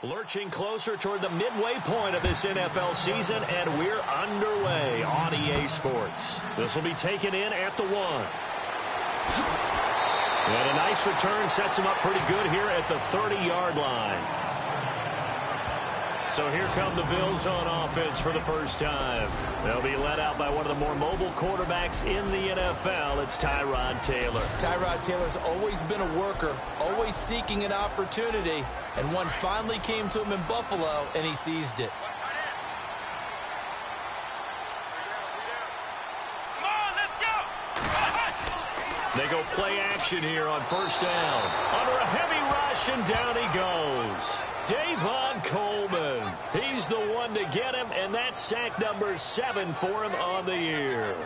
Lurching closer toward the midway point of this NFL season, and we're underway on EA Sports. This will be taken in at the 1. And a nice return sets him up pretty good here at the 30-yard line. So here come the Bills on offense for the first time. They'll be led out by one of the more mobile quarterbacks in the NFL. It's Tyrod Taylor. Tyrod Taylor's always been a worker, always seeking an opportunity, and one finally came to him in Buffalo, and he seized it. They go play action here on first down. Under a heavy rush, and down he goes. Davon Coleman. He's the one to get him, and that's sack number 7 for him on the year.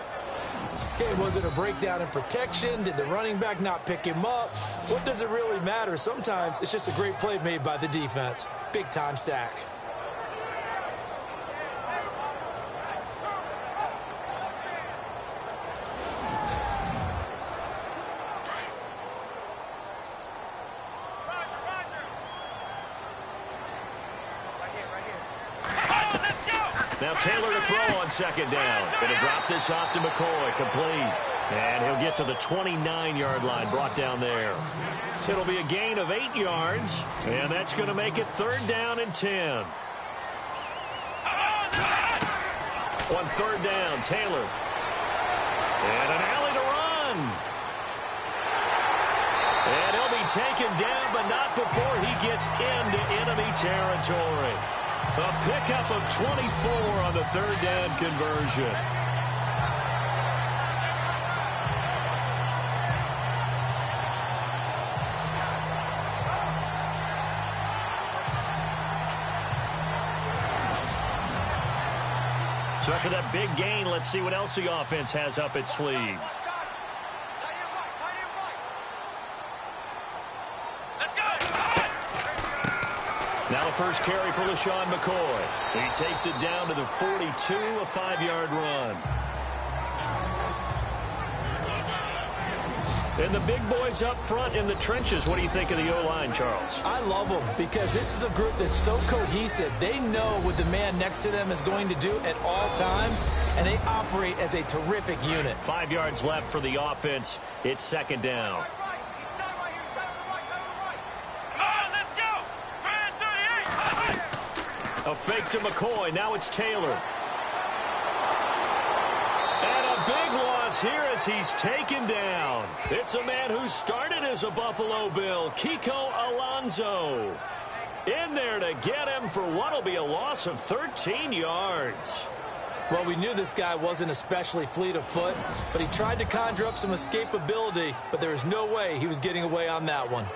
Okay, was it a breakdown in protection? Did the running back not pick him up? What does it really matter? Sometimes it's just a great play made by the defense. Big-time sack. Now Taylor to throw on second down. Going to drop this off to McCoy. Complete. And he'll get to the 29-yard line, brought down there. It'll be a gain of 8 yards, and that's going to make it 3rd down and 10. On 3rd down, Taylor. And an alley to run. And he'll be taken down, but not before he gets into enemy territory. A pickup of 24 on the 3rd down conversion. So after that big gain, let's see what else the offense has up its sleeve. Now the first carry for LaShawn McCoy. He takes it down to the 42, a 5-yard run. And the big boys up front in the trenches. What do you think of the O-line, Charles? I love them because this is a group that's so cohesive. They know what the man next to them is going to do at all times, and they operate as a terrific unit. 5 yards left for the offense. It's 2nd down. A fake to McCoy. Now it's Taylor. And a big loss here as he's taken down. It's a man who started as a Buffalo Bill, Kiko Alonso. In there to get him for what will be a loss of 13 yards. Well, we knew this guy wasn't especially fleet of foot, but he tried to conjure up some escapability, but there was no way he was getting away on that one.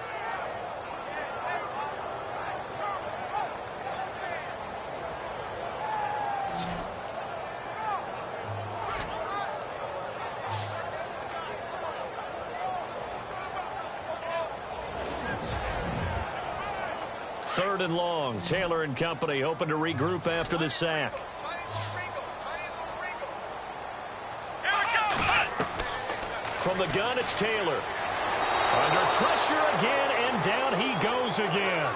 Third and long. Taylor and company hoping to regroup after the sack. From the gun, it's Taylor. Under pressure again, and down he goes again.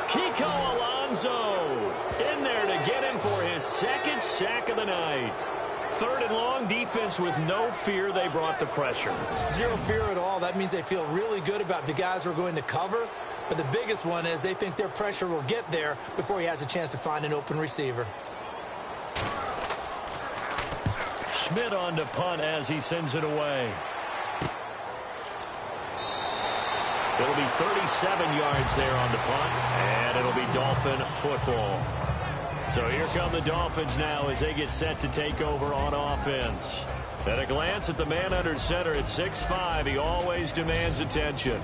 Kiko Alonso in there to get him for his 2nd sack of the night. 3rd and long, defense with no fear. They brought the pressure. Zero fear at all. That means they feel really good about the guys who are going to cover. But the biggest one is they think their pressure will get there before he has a chance to find an open receiver. Schmidt on to punt as he sends it away. It'll be 37 yards there on the punt, and it'll be Dolphin football. So here come the Dolphins now as they get set to take over on offense. At a glance at the man under center at 6'5", he always demands attention.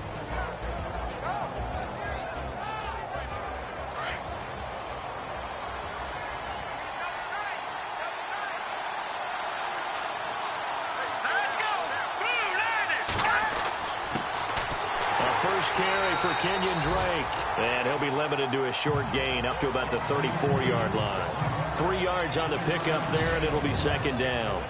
Carry for Kenyon Drake, and he'll be limited to a short gain up to about the 34-yard line. 3 yards on the pickup there, and it'll be 2nd down.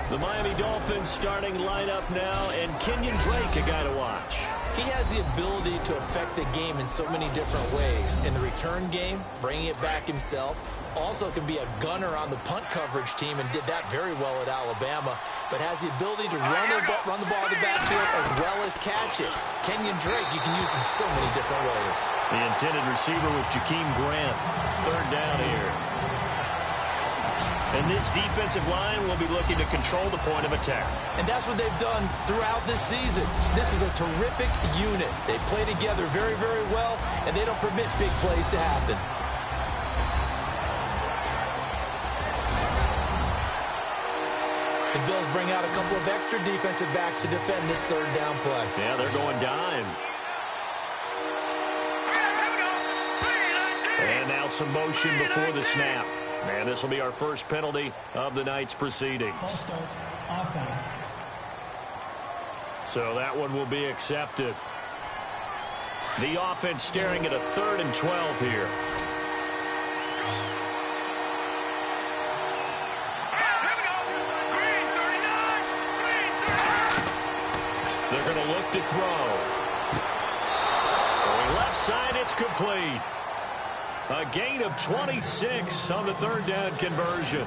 The Miami Dolphins starting lineup now, and Kenyon Drake, a guy to watch. He has the ability to affect the game in so many different ways. In the return game, bringing it back himself. Also can be a gunner on the punt coverage team and did that very well at Alabama. But has the ability to run the ball in the backfield as well as catch it. Kenyon Drake, you can use him so many different ways. The intended receiver was Jakeem Grant. Third down here. And this defensive line will be looking to control the point of attack. And that's what they've done throughout this season. This is a terrific unit. They play together very, very well, and they don't permit big plays to happen. The Bills bring out a couple of extra defensive backs to defend this third down play. Yeah, they're going dime. And now some motion before the snap. And this will be our first penalty of the night's proceedings. Offense. So that one will be accepted. The offense staring at a 3rd and 12 here. They're going to look to throw. Throwing left side, it's complete. A gain of 26 on the third down conversion.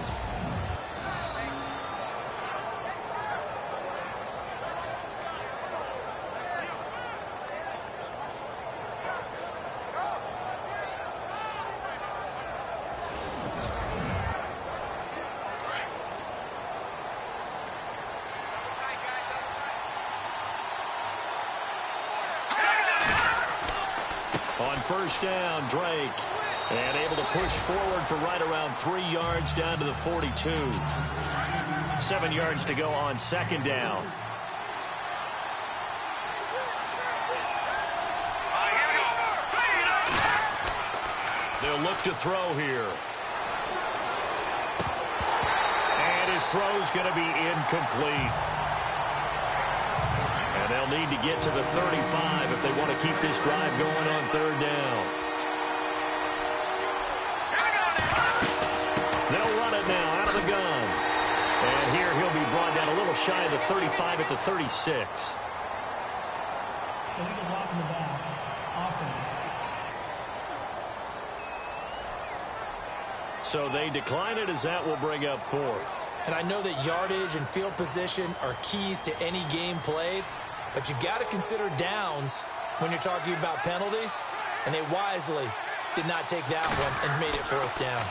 On first down, Drake. And able to push forward for right around 3 yards down to the 42. 7 yards to go on second down. They'll look to throw here. And his throw's going to be incomplete. And they'll need to get to the 35 if they want to keep this drive going on third down. They'll run it now out of the gun. And here he'll be brought down a little shy of the 35 at the 36. Illegal block in the back. Offense. So they decline it as that will bring up 4th. And I know that yardage and field position are keys to any game played, but you've got to consider downs when you're talking about penalties, and they wisely did not take that one and made it 4th down.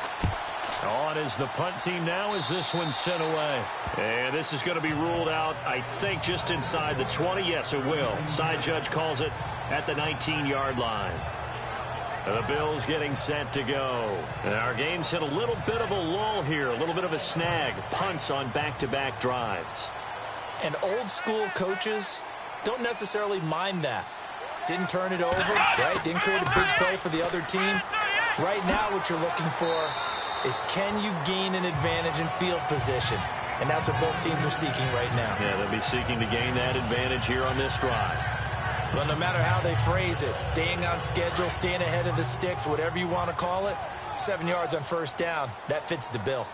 On is the punt team now as this one's sent away. And this is going to be ruled out, I think, just inside the 20. Yes, it will. Side judge calls it at the 19-yard line. The Bills getting set to go. And our game's hit a little bit of a lull here, a little bit of a snag. Punts on back-to-back drives. And old-school coaches don't necessarily mind that. Didn't turn it over, right? Didn't create a big play for the other team. Right now what you're looking for is can you gain an advantage in field position? And that's what both teams are seeking right now. Yeah, they'll be seeking to gain that advantage here on this drive. But no matter how they phrase it, staying on schedule, staying ahead of the sticks, whatever you want to call it, 7 yards on first down, that fits the bill.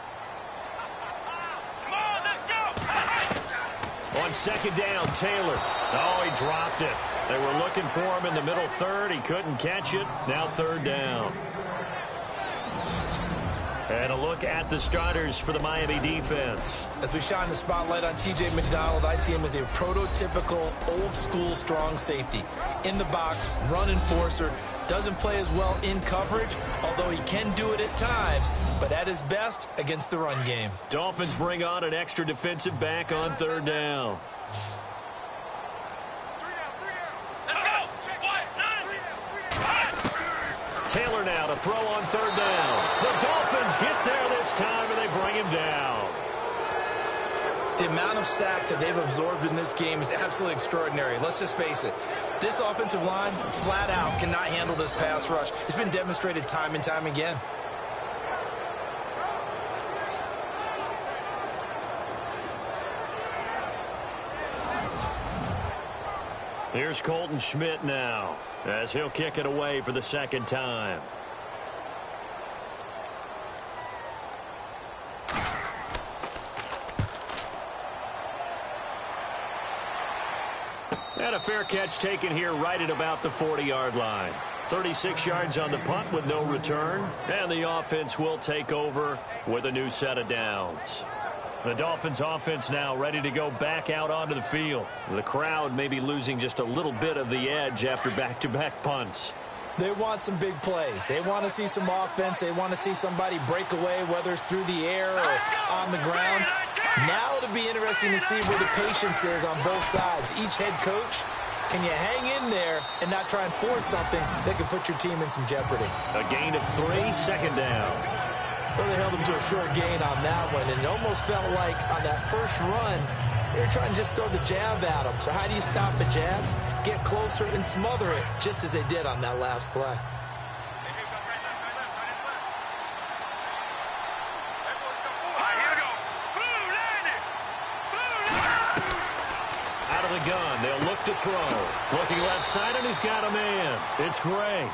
On second down, Taylor. Oh, he dropped it. They were looking for him in the middle third. He couldn't catch it. Now third down. And a look at the starters for the Miami defense. As we shine the spotlight on T.J. McDonald, I see him as a prototypical old-school strong safety. In the box, run enforcer, doesn't play as well in coverage, although he can do it at times, but at his best against the run game. Dolphins bring on an extra defensive back on third down. Taylor now to throw on third down. The Dolphins get there this time, and they bring him down. The amount of sacks that they've absorbed in this game is absolutely extraordinary. Let's just face it. This offensive line, flat out, cannot handle this pass rush. It's been demonstrated time and time again. Here's Colton Schmidt now, as he'll kick it away for the second time. And a fair catch taken here right at about the 40-yard line. 36 yards on the punt with no return. And the offense will take over with a new set of downs. The Dolphins offense now ready to go back out onto the field. The crowd may be losing just a little bit of the edge after back-to-back punts. They want some big plays. They want to see some offense. They want to see somebody break away, whether it's through the air or on the ground. Now it'll be interesting to see where the patience is on both sides. Each head coach, can you hang in there and not try and force something that could put your team in some jeopardy? A gain of 3, second down. Well, they held him to a short gain on that one, and it almost felt like on that first run, they were trying to just throw the jab at him. So how do you stop the jab? Get closer and smother it, just as they did on that last play. Out of the gun, they'll look to throw. Looking left side, and he's got a man. It's Gray.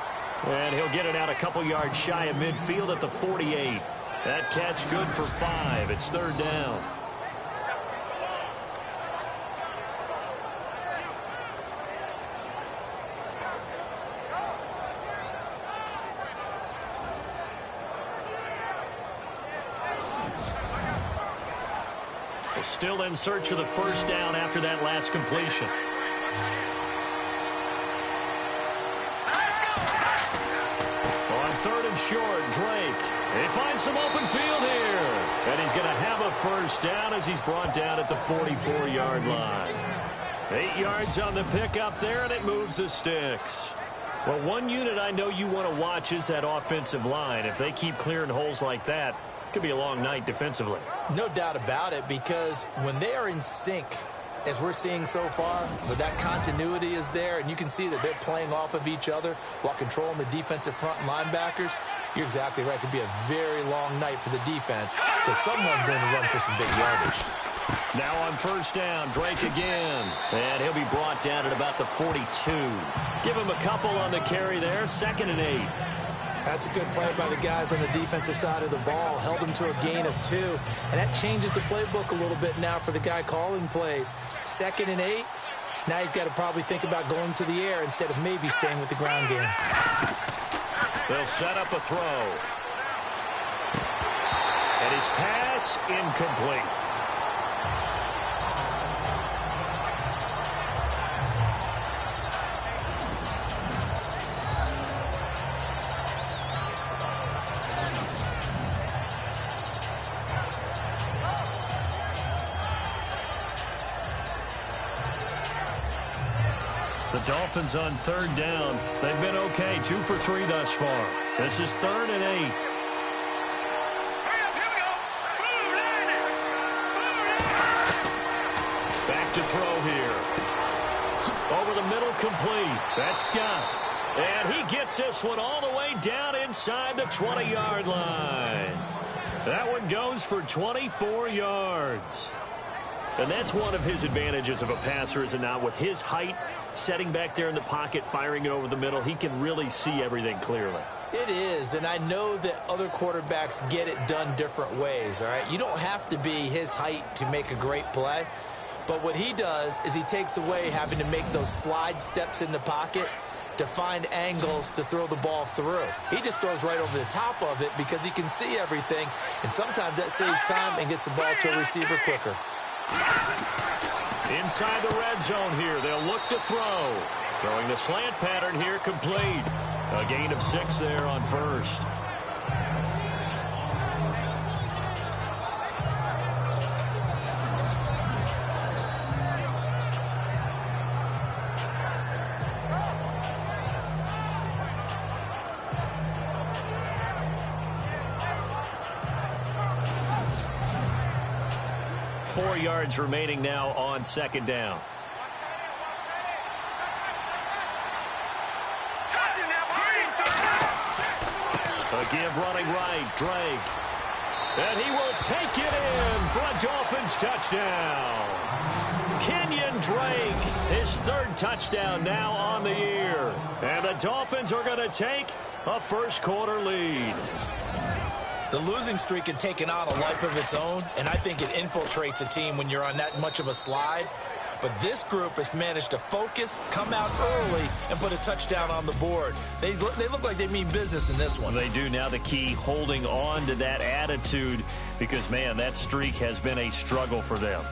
And he'll get it out a couple yards shy of midfield at the 48. That catch good for 5. It's third down. Still in search of the first down after that last completion. On third and short, Drake. He finds some open field here. And he's going to have a first down as he's brought down at the 44-yard line. 8 yards on the pickup there, and it moves the sticks. Well, one unit I know you want to watch is that offensive line. If they keep clearing holes like that, it could be a long night defensively. No doubt about it, because when they are in sync, as we're seeing so far, where that continuity is there, and you can see that they're playing off of each other while controlling the defensive front and linebackers, you're exactly right. It could be a very long night for the defense, because someone's going to run for some big yardage. Now on first down, Drake again. And he'll be brought down at about the 42. Give him a couple on the carry there, 2nd and 8. That's a good play by the guys on the defensive side of the ball. Held him to a gain of 2. And that changes the playbook a little bit now for the guy calling plays. 2nd and 8. Now he's got to probably think about going to the air instead of maybe staying with the ground game. They'll set up a throw. And his pass incomplete. The Dolphins on third down. They've been okay, 2 for 3 thus far. This is 3rd and 8. Back to throw here. Over the middle, complete. That's Scott. And he gets this one all the way down inside the 20-yard line. That one goes for 24 yards. And that's one of his advantages of a passer, is it not? With his height, setting back there in the pocket, firing it over the middle, he can really see everything clearly. It is, and I know that other quarterbacks get it done different ways, all right? You don't have to be his height to make a great play, but what he does is he takes away having to make those slide steps in the pocket to find angles to throw the ball through. He just throws right over the top of it because he can see everything, and sometimes that saves time and gets the ball to a receiver quicker. Inside the red zone here, they'll look to throw. Throwing the slant pattern here, complete. A gain of 6 there on first. Four yards remaining now on second down. A give running right, Drake. And he will take it in for a Dolphins touchdown. Kenyon Drake, his 3rd touchdown now on the year. And the Dolphins are going to take a first-quarter lead. The losing streak had taken on a life of its own, and I think it infiltrates a team when you're on that much of a slide. But this group has managed to focus, come out early, and put a touchdown on the board. They look like they mean business in this one. They do. Now the key, holding on to that attitude, because, man, that streak has been a struggle for them.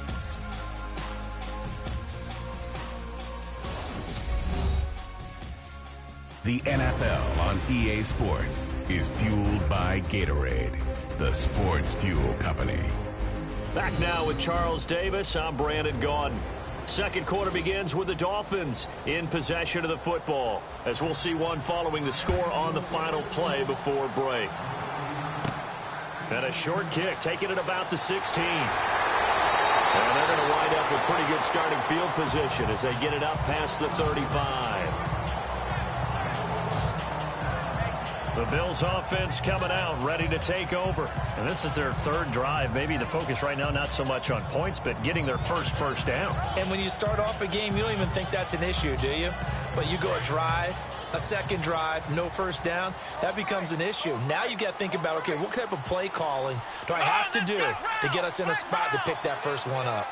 The NFL on EA Sports is fueled by Gatorade, the sports fuel company. Back now with Charles Davis. I'm Brandon Gaudin. Second quarter begins with the Dolphins in possession of the football, as we'll see one following the score on the final play before break. And a short kick, taking it about the 16. And they're going to wind up with pretty good starting field position as they get it up past the 35. The Bills offense coming out, ready to take over. And this is their third drive. Maybe the focus right now, not so much on points, but getting their first down. And when you start off a game, you don't even think that's an issue, do you? But you go a drive, a second drive, no first down, that becomes an issue. Now you got to think about, okay, what type of play calling do I have to do to get us in a spot to pick that first one up?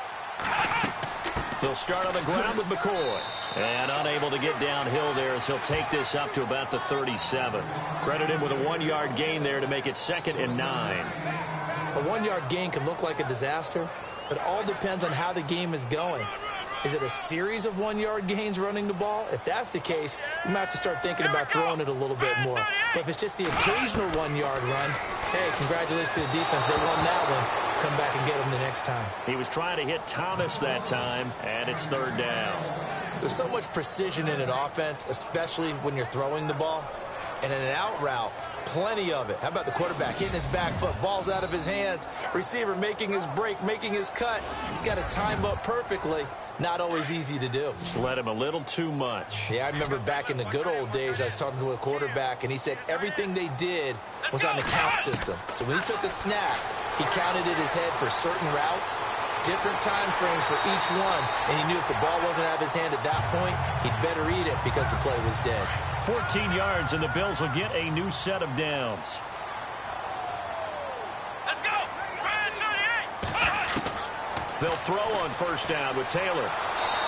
They'll start on the ground with McCoy. And unable to get downhill there as he'll take this up to about the 37. Credit him with a 1-yard gain there to make it 2nd and 9. A 1-yard gain can look like a disaster, but it all depends on how the game is going. Is it a series of 1-yard gains running the ball? If that's the case, you might have to start thinking about throwing it a little bit more. But if it's just the occasional 1-yard run, hey, congratulations to the defense. They won that one. Come back and get them the next time. He was trying to hit Thomas that time, and it's 3rd down. There's so much precision in an offense, especially when you're throwing the ball. And in an out route, plenty of it. How about the quarterback hitting his back foot, ball's out of his hands, receiver making his break, making his cut. He's got to time up perfectly. Not always easy to do. Just let him a little too much. Yeah, I remember back in the good old days, I was talking to a quarterback, and he said everything they did was on the count system. So when he took a snap, he counted in his head for certain routes, different time frames for each one, and he knew if the ball wasn't out of his hand at that point, he'd better eat it because the play was dead. 14 yards, and the Bills will get a new set of downs. Let's go! They'll throw on 1st down with Taylor.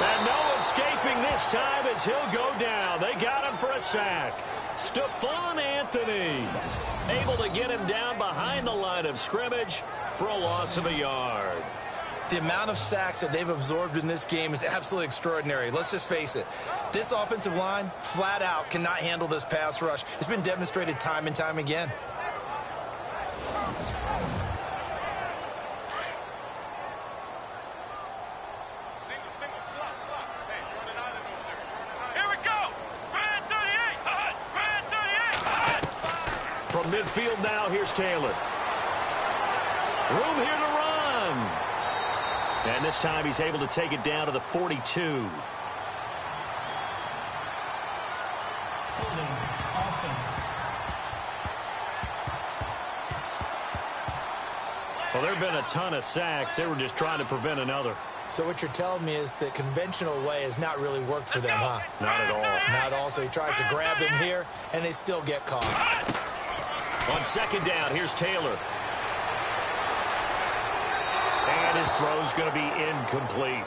And no escaping this time as he'll go down. They got him for a sack. Stephon Anthony able to get him down behind the line of scrimmage for a loss of a yard. The amount of sacks that they've absorbed in this game is absolutely extraordinary. Let's just face it. This offensive line, flat out, cannot handle this pass rush. It's been demonstrated time and time again. Single, slot. Hey, you're on an island over there. Here we go! Grand 38! From midfield now, here's Taylor. Room here to run. And this time he's able to take it down to the 42. Holding offense. Well, there have been a ton of sacks. They were just trying to prevent another. So what you're telling me is the conventional way has not really worked for them, huh? Not at all. Not at all. So he tries to grab him here, and they still get caught. On 2nd down, here's Taylor. And his throw's going to be incomplete.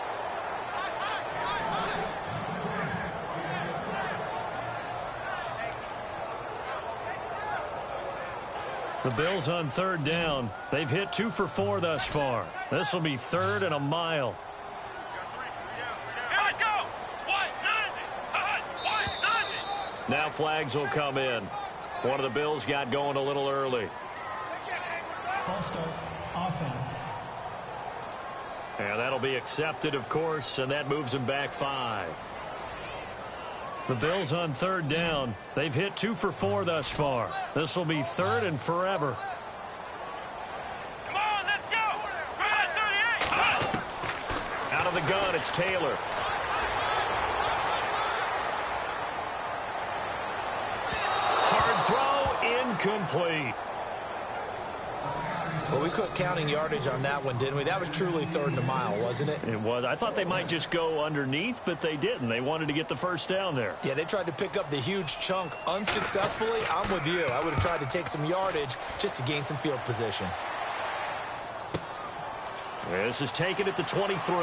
The Bills on 3rd down. They've hit 2 for 4 thus far. This will be 3rd and a mile. Here we go! 190! Now flags will come in. One of the Bills got going a little early. False start. Offense. And that'll be accepted, of course, and that moves him back 5. The Bills on 3rd down. They've hit 2 for 4 thus far. This will be 3rd and forever. Come on, let's go! Grand 38! Out of the gun, it's Taylor. Hard throw, incomplete. Well, we quit counting yardage on that one, didn't we? That was truly 3rd and a mile, wasn't it? It was. I thought they might just go underneath, but they didn't. They wanted to get the 1st down there. Yeah, they tried to pick up the huge chunk unsuccessfully. I'm with you. I would have tried to take some yardage just to gain some field position. This is taken at the 23.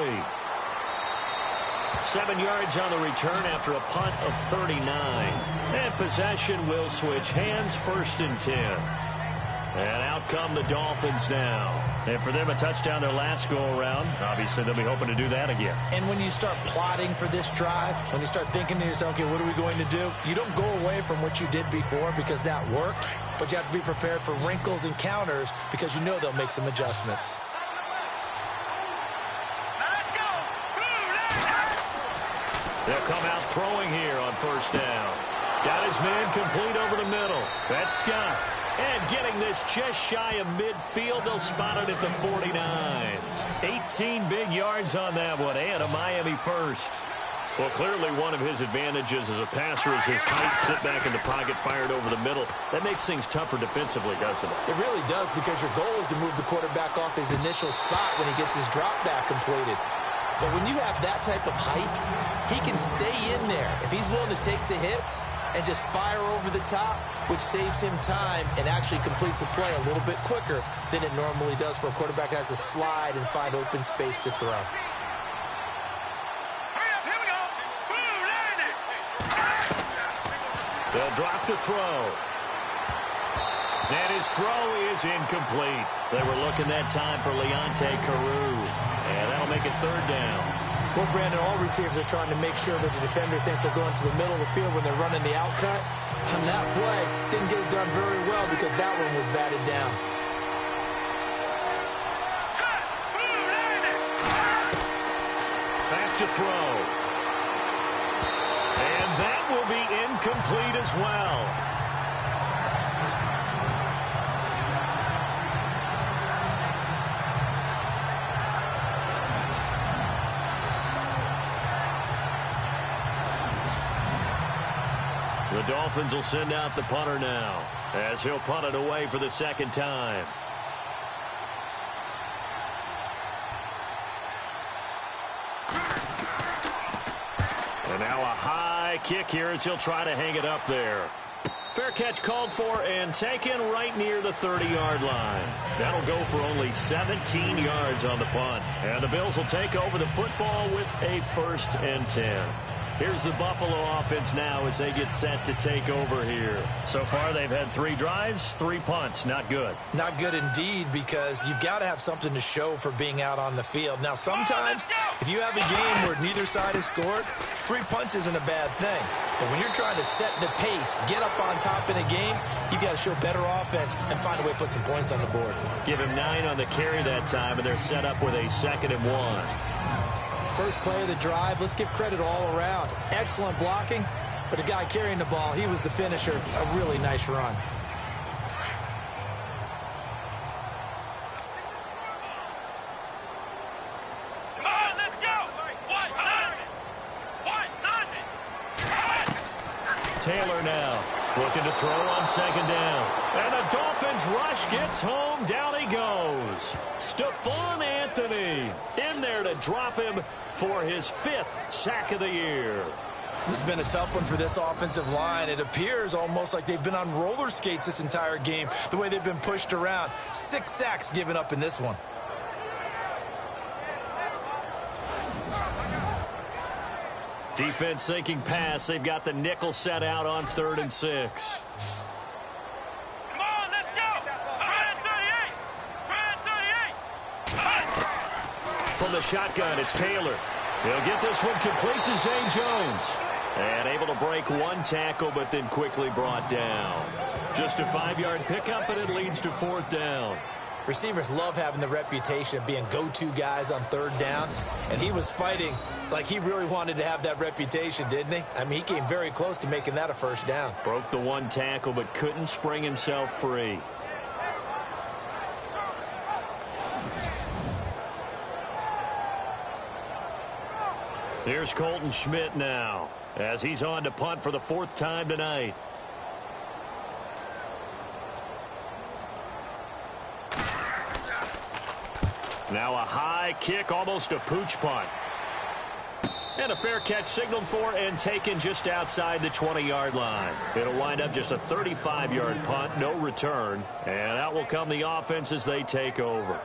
7 yards on the return after a punt of 39. And possession will switch hands, 1st and 10. And out come the Dolphins now. And for them, a touchdown their last go-around. Obviously, they'll be hoping to do that again. And when you start plotting for this drive, when you start thinking to yourself, okay, what are we going to do? You don't go away from what you did before because that worked. But you have to be prepared for wrinkles and counters because you know they'll make some adjustments. They'll come out throwing here on 1st down. Got his man complete over the middle. That's Scott. And getting this just shy of midfield, they'll spot it at the 49. 18 big yards on that one, and a Miami first. Well, clearly one of his advantages as a passer is his height, sit back in the pocket, fired over the middle. That makes things tougher defensively, doesn't it? It really does, because your goal is to move the quarterback off his initial spot when he gets his drop back completed. But when you have that type of height, he can stay in there. If he's willing to take the hits and just fire over the top, which saves him time and actually completes a play a little bit quicker than it normally does for a quarterback who has to slide and find open space to throw. They'll drop the throw. And his throw is incomplete. They were looking that time for Leonte Carew. And that'll make it 3rd down. Well, Brandon, all receivers are trying to make sure that the defender thinks they're going to the middle of the field when they're running the out cut. On that play, didn't get it done very well because that one was batted down. Back to throw. And that will be incomplete as well. The Dolphins will send out the punter now, as he'll punt it away for the 2nd time. And now a high kick here as he'll try to hang it up there. Fair catch called for and taken right near the 30-yard line. That'll go for only 17 yards on the punt. And the Bills will take over the football with a 1st and 10. Here's the Buffalo offense now as they get set to take over here. So far, they've had 3 drives, 3 punts. Not good. Not good indeed, because you've got to have something to show for being out on the field. Now, sometimes, if you have a game where neither side has scored, 3 punts isn't a bad thing. But when you're trying to set the pace, get up on top in a game, you've got to show better offense and find a way to put some points on the board. Give him 9 on the carry that time, and they're set up with a 2nd and 1. First play of the drive, let's give credit all around. Excellent blocking, but the guy carrying the ball, he was the finisher. A really nice run. Come on, let's go! Taylor now looking to throw on 2nd down. And the Dolphins rush gets home. Down he goes. Stephon Anthony in there to drop him for his 5th sack of the year. This has been a tough one for this offensive line. It appears almost like they've been on roller skates this entire game, the way they've been pushed around. 6 sacks given up in this one. Defense sinking pass. They've got the nickel set out on 3rd and 6. Come on, let's go! 38! From the shotgun, it's Taylor. He'll get this one complete to Zay Jones. And able to break 1 tackle, but then quickly brought down. Just a 5-yard pickup, and it leads to 4th down. Receivers love having the reputation of being go-to guys on 3rd down, and he was fighting like he really wanted to have that reputation, didn't he? I mean, he came very close to making that a 1st down. Broke the 1 tackle, but couldn't spring himself free. Here's Colton Schmidt now, as he's on to punt for the 4th time tonight. Now a high kick, almost a pooch punt. And a fair catch signaled for and taken just outside the 20-yard line. It'll wind up just a 35-yard punt, no return. And out will come the offense as they take over.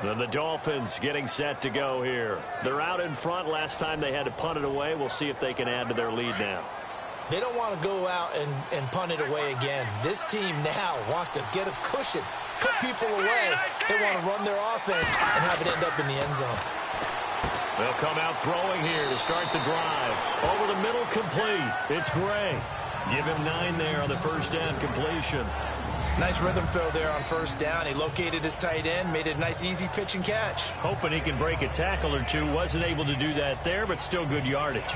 Then the Dolphins getting set to go here. They're out in front. Last time they had to punt it away. We'll see if they can add to their lead now. They don't want to go out and punt it away again. This team now wants to get a cushion, put people away. They want to run their offense and have it end up in the end zone. They'll come out throwing here to start the drive. Over the middle, complete. It's Gray. Give him 9 there on the first down completion. Nice rhythm throw there on first down. He located his tight end, made it a nice, easy pitch and catch. Hoping he can break a tackle or two. Wasn't able to do that there, but still good yardage.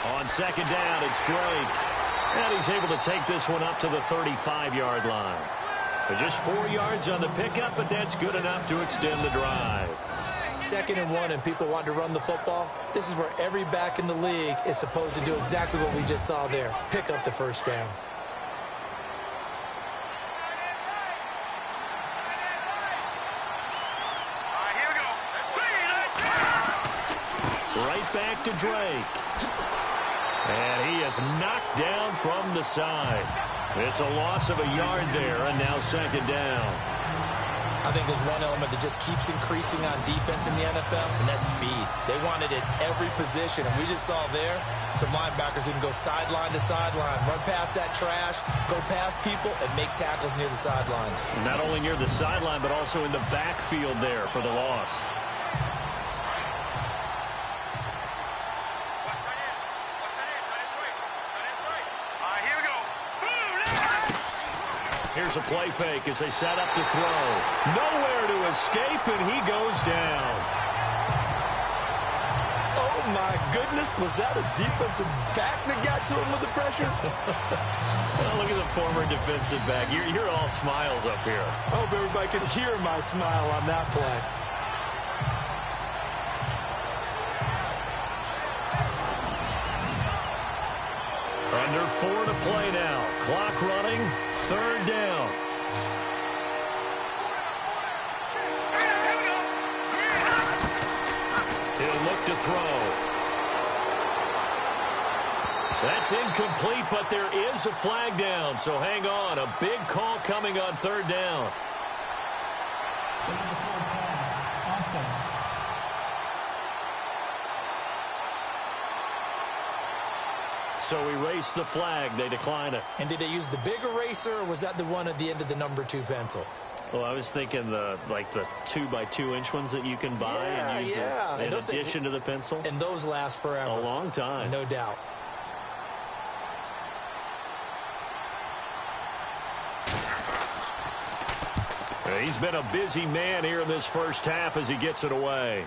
On second down, it's Drake. And he's able to take this one up to the 35-yard line. But just 4 yards on the pickup, but that's good enough to extend the drive. 2nd and 1, and people want to run the football. This is where every back in the league is supposed to do exactly what we just saw there. Pick up the first down. Right back to Drake. And he is knocked down from the side. It's a loss of a yard there, and now second down. I think there's one element that just keeps increasing on defense in the NFL, and that's speed. They want it at every position, and we just saw there some linebackers who can go sideline to sideline, run past that trash, go past people, and make tackles near the sidelines. Not only near the sideline, but also in the backfield there for the loss. Here's a play fake as they set up to throw. Nowhere to escape, and he goes down. Oh, my goodness. Was that a defensive back that got to him with the pressure? Well, look at the former defensive back. You're all smiles up here. I hope everybody can hear my smile on that play. Under 4 to play now. Clock running. 3rd down. He'll look to throw. That's incomplete, but there is a flag down, so hang on. A big call coming on 3rd down. Pass, offense. So erase the flag. They decline it. And did they use the big eraser, or was that the one at the end of the number 2 pencil? Well, I was thinking the 2x2-inch ones that you can buy and use in addition to the pencil. And those last forever. A long time. No doubt. He's been a busy man here in this first half as he gets it away.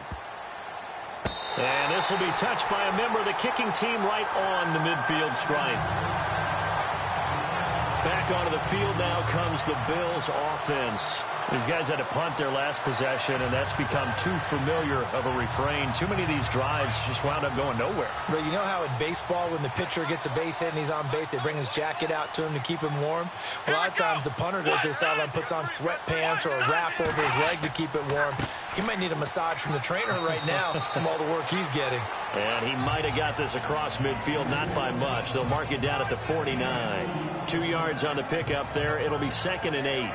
And this will be touched by a member of the kicking team right on the midfield stripe. Back onto the field now comes the Bills offense. These guys had to punt their last possession, and that's become too familiar of a refrain. Too many of these drives just wound up going nowhere. But you know how in baseball, when the pitcher gets a base hit and he's on base, they bring his jacket out to him to keep him warm? Well, a lot of times the punter goes to the sideline, puts on sweatpants or a wrap over his leg to keep it warm. He might need a massage from the trainer right now from all the work he's getting. And he might have got this across midfield, not by much. They'll mark it down at the 49. 2 yards on the pickup there. It'll be 2nd and 8.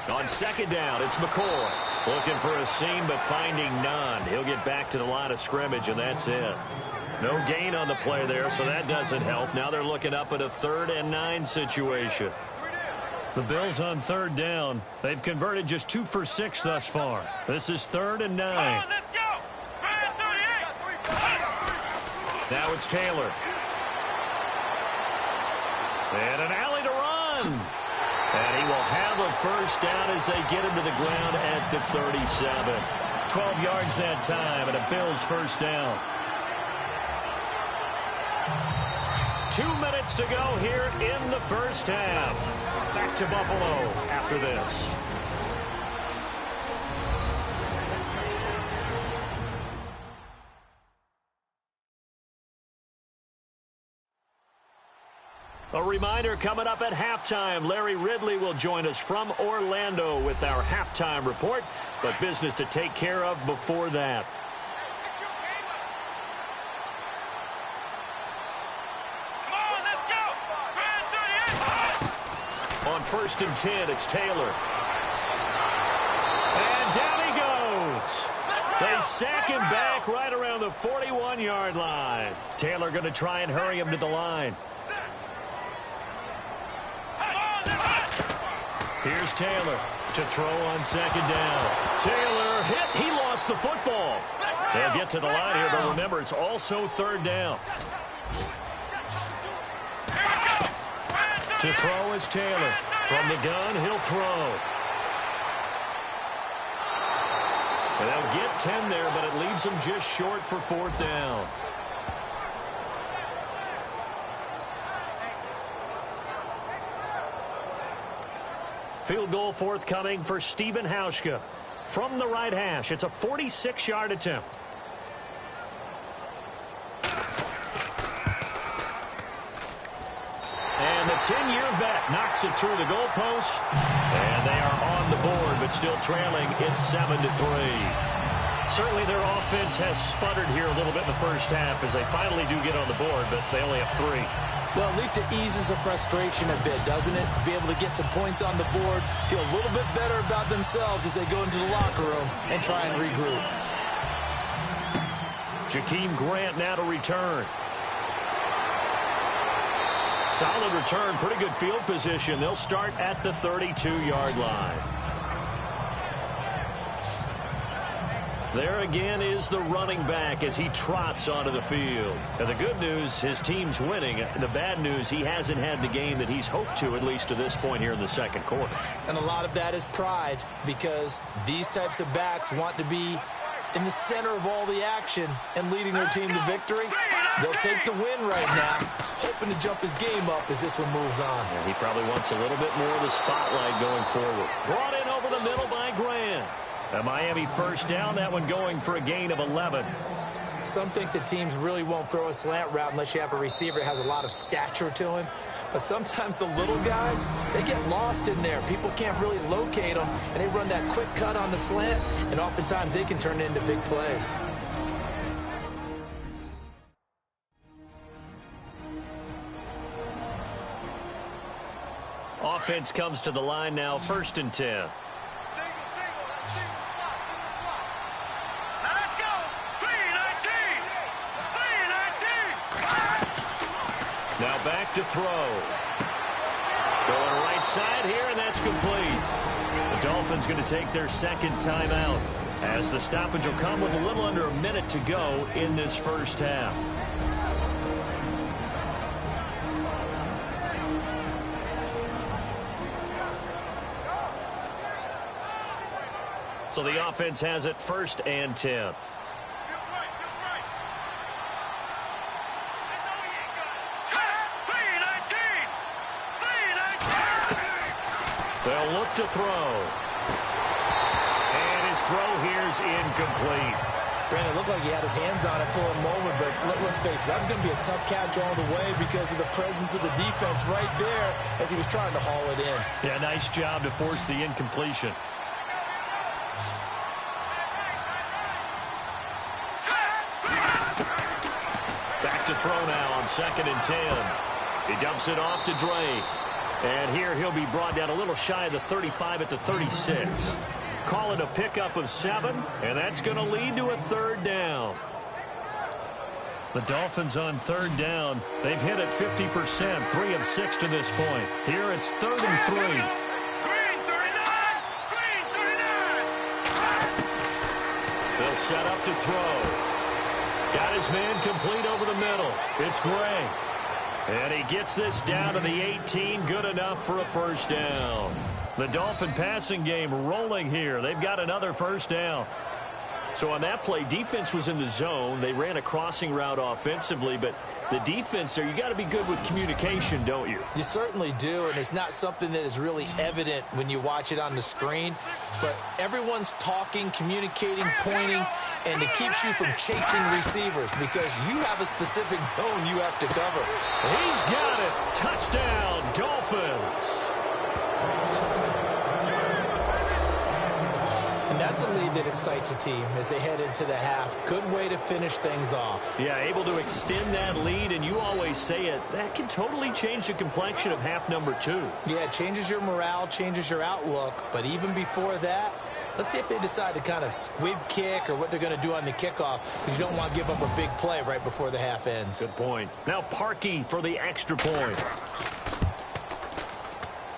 On 2nd down, it's McCoy. Looking for a seam, but finding none. He'll get back to the line of scrimmage, and that's it. No gain on the play there, so that doesn't help. Now they're looking up at a 3rd and 9 situation. The Bills on 3rd down. They've converted just 2 for 6 thus far. This is 3rd and 9. Now it's Taylor. And an alley to run. And he will have a first down as they get him to the ground at the 37. 12 yards that time, and a Bills first down. 2 minutes to go here in the first half. Back to Buffalo after this. A reminder coming up at halftime. Larry Ridley will join us from Orlando with our halftime report, but business to take care of before that. On 1st and 10, it's Taylor. And down he goes. They sack him back right around the 41-yard line. Taylor going to try and hurry him to the line. Here's Taylor to throw on 2nd down. Taylor hit. He lost the football. They'll get to the line here, but remember, it's also 3rd down. To throw is Taylor. From the gun, he'll throw. And they'll get 10 there, but it leaves them just short for 4th down. Field goal forthcoming for Stephen Hauschka. From the right hash, it's a 46-yard attempt. And the 10-year vet knocks it through the goalpost. And they are on the board, but still trailing. It's 7-3. Certainly their offense has sputtered here a little bit in the first half as they finally do get on the board, but they only have 3. Well, at least it eases the frustration a bit, doesn't it? To be able to get some points on the board, feel a little bit better about themselves as they go into the locker room and try and regroup. Jakeem Grant now to return. Solid return, pretty good field position. They'll start at the 32-yard line. There again is the running back as he trots onto the field. And the good news, his team's winning. The bad news, he hasn't had the game that he's hoped to, at least to this point here in the 2nd quarter. And a lot of that is pride, because these types of backs want to be in the center of all the action and leading their team to victory. They'll take the win right now, hoping to jump his game up as this one moves on. Yeah, he probably wants a little bit more of the spotlight going forward. Brought in over the middle by Grant. A Miami 1st down, that one going for a gain of 11. Some think that teams really won't throw a slant route unless you have a receiver that has a lot of stature to him. But sometimes the little guys, they get lost in there. People can't really locate them, and they run that quick cut on the slant, and oftentimes they can turn it into big plays. Offense comes to the line now, 1st and 10. Now back to throw. Going right side here, and that's complete. The Dolphins going to take their 2nd timeout as the stoppage will come with a little under a minute to go in this first half. So the offense has it 1st and 10. They'll look to throw. And his throw here's incomplete. Brandon, it looked like he had his hands on it for a moment, but let's face it, that was going to be a tough catch all the way because of the presence of the defense right there as he was trying to haul it in. Yeah, nice job to force the incompletion. Back to throw now on 2nd and 10. He dumps it off to Drake. And here he'll be brought down a little shy of the 35 at the 36. Call it a pickup of 7, and that's going to lead to a 3rd down. The Dolphins on 3rd down. They've hit it 50%, 3 of 6 to this point. Here it's 3rd and 3. They'll set up to throw. Got his man complete over the middle. It's Gray. And he gets this down to the 18, good enough for a 1st down. The Dolphin passing game rolling here. They've got another 1st down. So on that play, defense was in the zone. They ran a crossing route offensively, but the defense there, you got to be good with communication, don't you? You certainly do, and it's not something that is really evident when you watch it on the screen. But everyone's talking, communicating, pointing, and it keeps you from chasing receivers because you have a specific zone you have to cover. He's got it. Touchdown, Dolphins. And that's a lead that excites a team as they head into the half. Good way to finish things off. Yeah, able to extend that lead, and you always say it, that can totally change the complexion of half number 2. Yeah, it changes your morale, changes your outlook. But even before that, let's see if they decide to kind of squib kick or what they're going to do on the kickoff, because you don't want to give up a big play right before the half ends. Good point. Now Parkey for the extra point.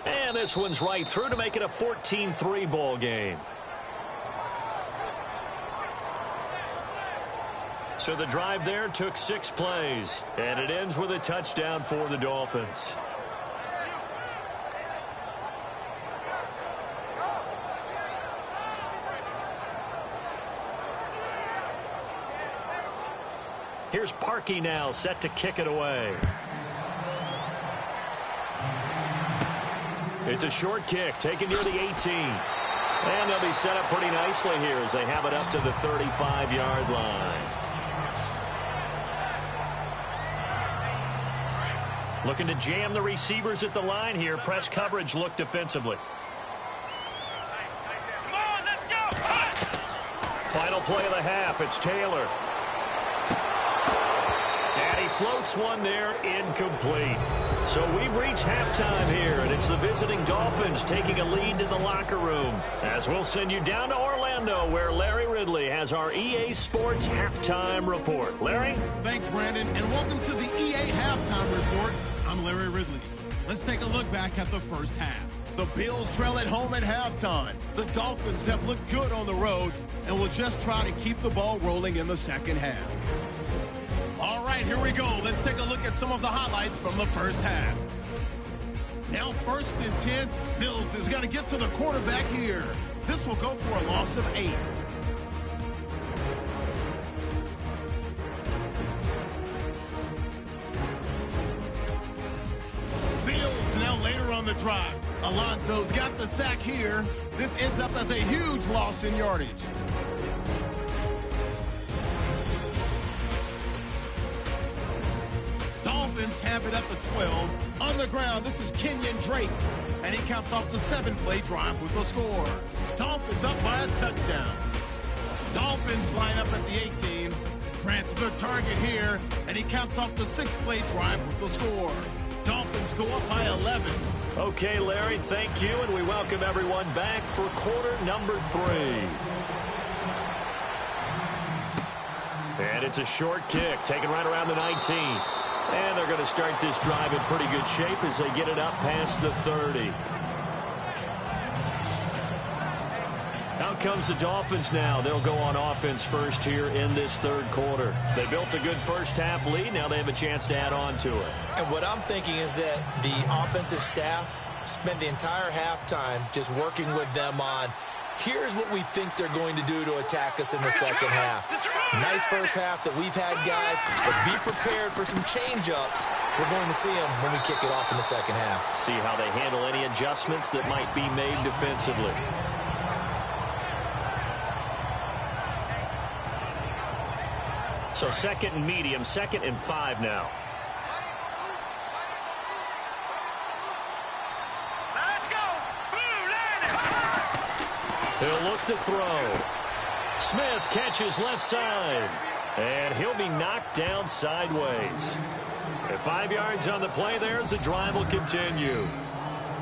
And this one's right through to make it a 14-3 ball game. So the drive there took 6 plays, and it ends with a touchdown for the Dolphins. Here's Parkey now, set to kick it away. It's a short kick, taken near the 18. And they'll be set up pretty nicely here as they have it up to the 35-yard line. Looking to jam the receivers at the line here. Press coverage look defensively. Come on, let's go. Final play of the half. It's Taylor. And he floats one there, incomplete. So we've reached halftime here, and it's the visiting Dolphins taking a lead to the locker room. As we'll send you down to Orlando, where Larry Ridley has our EA Sports Halftime Report. Larry? Thanks, Brandon, and welcome to the EA Halftime Report. I'm Larry Ridley. Let's take a look back at the first half. The Bills trail at home at halftime. The Dolphins have looked good on the road and will just try to keep the ball rolling in the second half. All right, here we go. Let's take a look at some of the highlights from the first half. Now 1st and 10. Bills is going to get to the quarterback here. This will go for a loss of 8. Bills now later on the drive. Alonso's got the sack here. This ends up as a huge loss in yardage. Dolphins have it at the 12. On the ground, this is Kenyon Drake. And he counts off the 7-play drive with a score. Dolphins up by a touchdown. Dolphins line up at the 18. Grant's the target here. And he counts off the 6-play drive with a score. Dolphins go up by 11. Okay, Larry, thank you, and we welcome everyone back for quarter number 3. And it's a short kick, taken right around the 19. And they're going to start this drive in pretty good shape as they get it up past the 30. Out comes the Dolphins now. They'll go on offense first here in this third quarter. They built a good first half lead. Now they have a chance to add on to it. And what I'm thinking is that the offensive staff spent the entire halftime just working with them on, here's what we think they're going to do to attack us in the second half. Nice first half that we've had, guys, but be prepared for some change-ups. We're going to see them when we kick it off in the second half. See how they handle any adjustments that might be made defensively. So 2nd and medium, 2nd and 5 now. Let's go. Blue line. He'll look to throw. Smith catches left side. And he'll be knocked down sideways. At 5 yards on the play there as the drive will continue.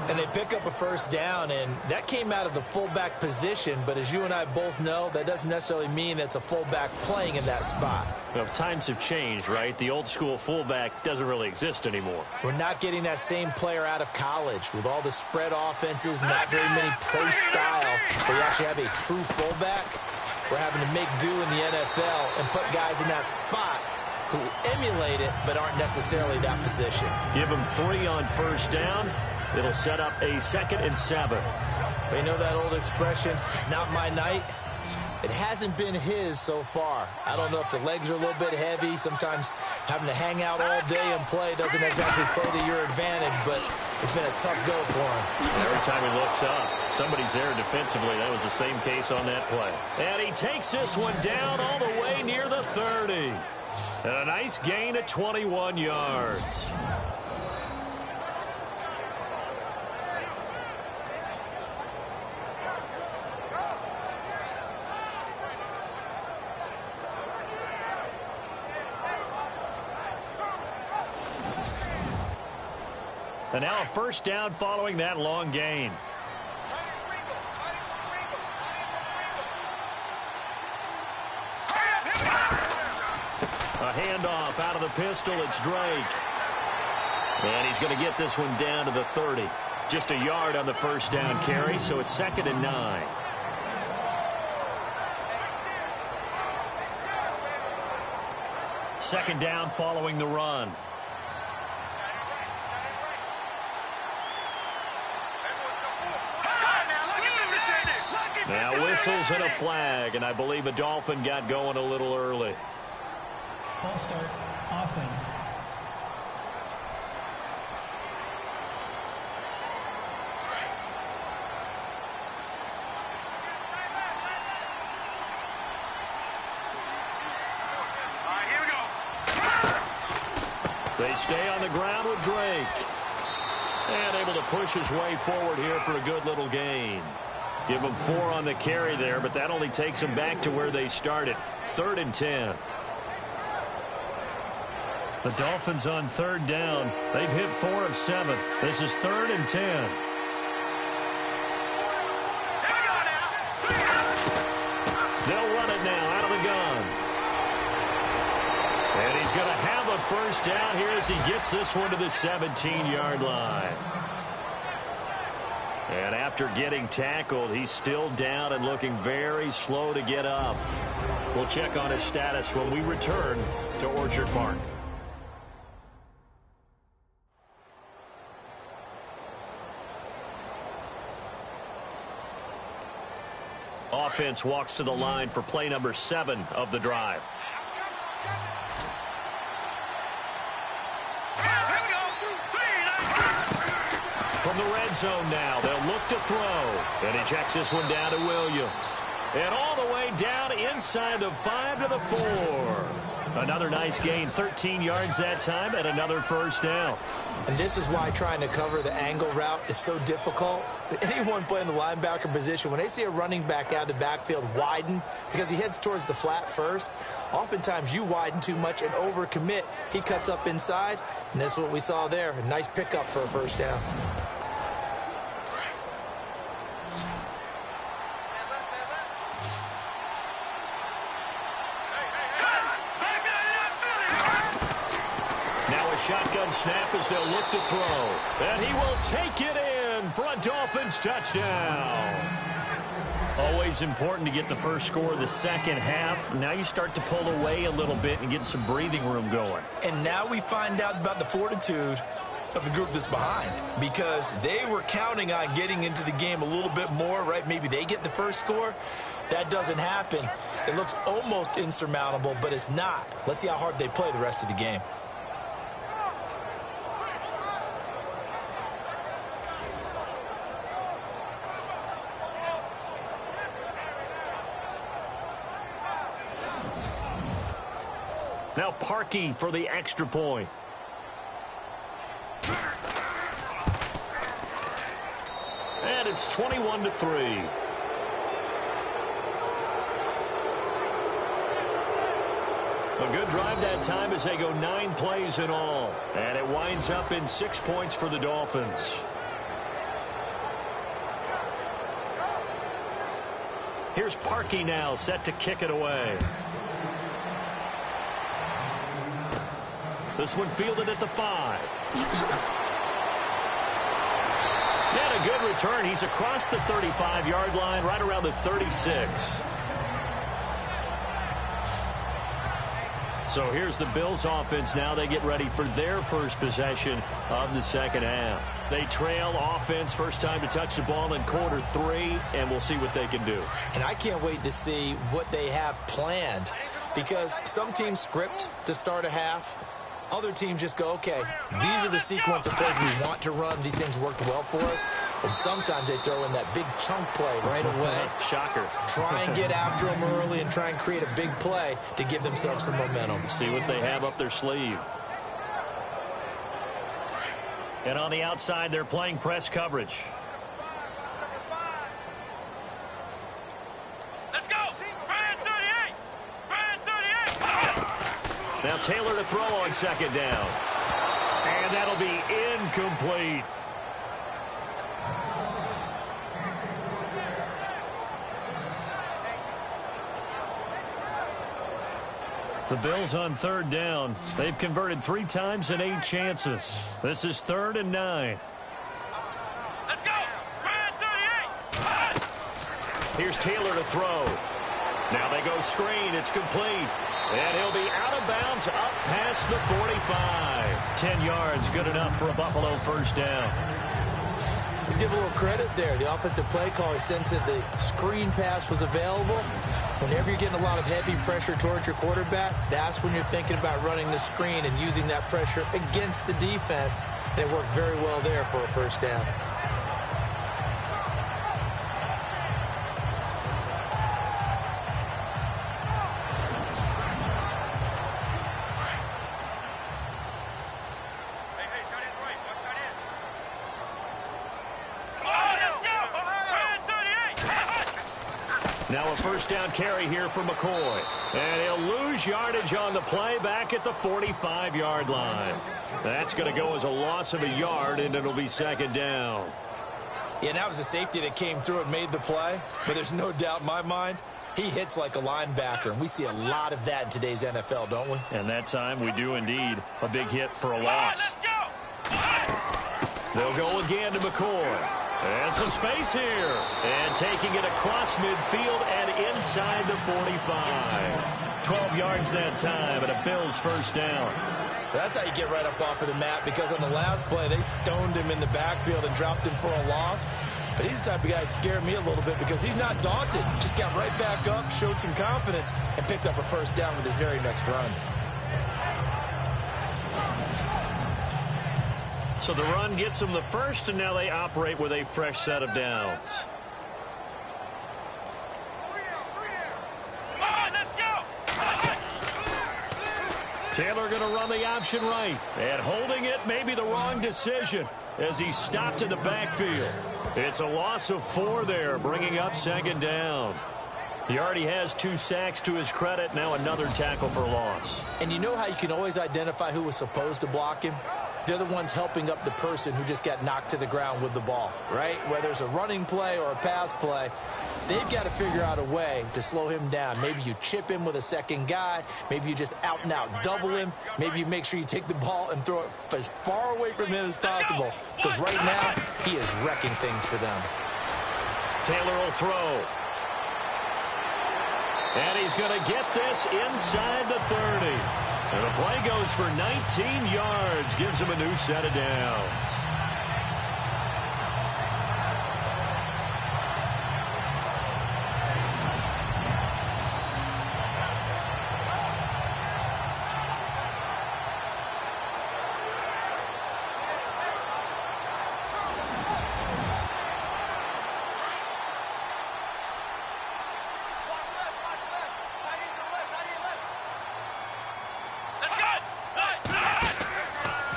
And they pick up a first down, and that came out of the fullback position. But as you and I both know, that doesn't necessarily mean it's a fullback playing in that spot. Well, times have changed, right? The old school fullback doesn't really exist anymore. We're not getting that same player out of college with all the spread offenses, not very many pro style, where you actually have a true fullback. We're having to make do in the NFL and put guys in that spot who emulate it but aren't necessarily that position. Give them 3 on first down. It'll set up a 2nd and 7. You know that old expression, it's not my night. It hasn't been his so far. I don't know if the legs are a little bit heavy. Sometimes having to hang out all day and play doesn't exactly play to your advantage, but it's been a tough go for him. Every time he looks up, somebody's there defensively. That was the same case on that play. And he takes this one down all the way near the 30. And a nice gain at 21 yards. And now a first down following that long gain. A handoff out of the pistol. It's Drake. And he's going to get this one down to the 30. Just a yard on the first down carry, so it's 2nd and 9. Second down following the run. Now whistles and a flag, and I believe a Dolphin got going a little early. False start, offense. Here we go. They stay on the ground with Drake. And able to push his way forward here for a good little gain. Give them 4 on the carry there, but that only takes them back to where they started. 3rd and 10. The Dolphins on 3rd down. They've hit 4 of 7. This is 3rd and 10. They'll run it now out of the gun. And he's going to have a first down here as he gets this one to the 17-yard line. And after getting tackled, he's still down and looking very slow to get up. We'll check on his status when we return to Orchard Park. Offense walks to the line for play number 7 of the drive. From the red zone now, they'll look to throw. And he checks this one down to Williams. And all the way down inside the 5 to the 4. Another nice gain, 13 yards that time, and another first down. And this is why trying to cover the angle route is so difficult. Anyone playing the linebacker position, when they see a running back out of the backfield widen because he heads towards the flat first, oftentimes you widen too much and overcommit. He cuts up inside, and that's what we saw there. A nice pickup for a first down. Shotgun snap as they'll look to throw. And he will take it in for a Dolphins touchdown. Always important to get the first score of the second half. Now you start to pull away a little bit and get some breathing room going. And now we find out about the fortitude of the group that's behind, because they were counting on getting into the game a little bit more, right? Maybe they get the first score. That doesn't happen. It looks almost insurmountable, but it's not. Let's see how hard they play the rest of the game. Now Parkey for the extra point. And it's 21-3. A good drive that time as they go 9 plays in all. And it winds up in 6 points for the Dolphins. Here's Parkey now set to kick it away. This one fielded at the 5. And a good return. He's across the 35-yard line, right around the 36. So here's the Bills offense now. They get ready for their first possession of the second half. They trail offense, first time to touch the ball in quarter 3, and we'll see what they can do. And I can't wait to see what they have planned, because some teams script to start a half. Other teams just go, okay, these are the sequence of plays we want to run. These things worked well for us. And sometimes they throw in that big chunk play right away. Shocker. Try and get after them early and try and create a big play to give themselves some momentum. See what they have up their sleeve. And on the outside, they're playing press coverage. Let's go! Brand 38! Brand 38! Now Taylor to throw on second down. And that'll be incomplete. The Bills on third down. They've converted 3 times in 8 chances. This is 3rd and 9. Let's go! Brand 38! Here's Taylor to throw. Now they go screen. It's complete. And he'll be out of bounds up past the 45. 10 yards, good enough for a Buffalo first down. Let's give a little credit there. The offensive play caller sensed that the screen pass was available. Whenever you're getting a lot of heavy pressure towards your quarterback, that's when you're thinking about running the screen and using that pressure against the defense. And it worked very well there for a first down. Now a first down carry here for McCoy. And he'll lose yardage on the play back at the 45-yard line. That's going to go as a loss of a yard, and it'll be second down. Yeah, and that was a safety that came through and made the play. But there's no doubt in my mind, he hits like a linebacker. And we see a lot of that in today's NFL, don't we? And that time we do indeed. A big hit for a loss. They'll go again to McCoy. And some space here. And taking it across midfield and inside the 45. 12 yards that time and a Bills first down. That's how you get right up off of the mat, because on the last play, they stoned him in the backfield and dropped him for a loss. But he's the type of guy that scared me a little bit because he's not daunted. Just got right back up, showed some confidence, and picked up a first down with his very next run. So the run gets them the first, and now they operate with a fresh set of downs. Taylor going to run the option right. And holding it may be the wrong decision as he stopped in the backfield. It's a loss of 4 there, bringing up second down. He already has 2 sacks to his credit. Now another tackle for loss. And you know how you can always identify who was supposed to block him? They're the ones helping up the person who just got knocked to the ground with the ball, right? Whether it's a running play or a pass play, they've got to figure out a way to slow him down. Maybe you chip him with a second guy. Maybe you just out and out double him. Maybe you make sure you take the ball and throw it as far away from him as possible, because right now he is wrecking things for them. Taylor will throw. And he's going to get this inside the 30. And the play goes for 19 yards, gives him a new set of downs.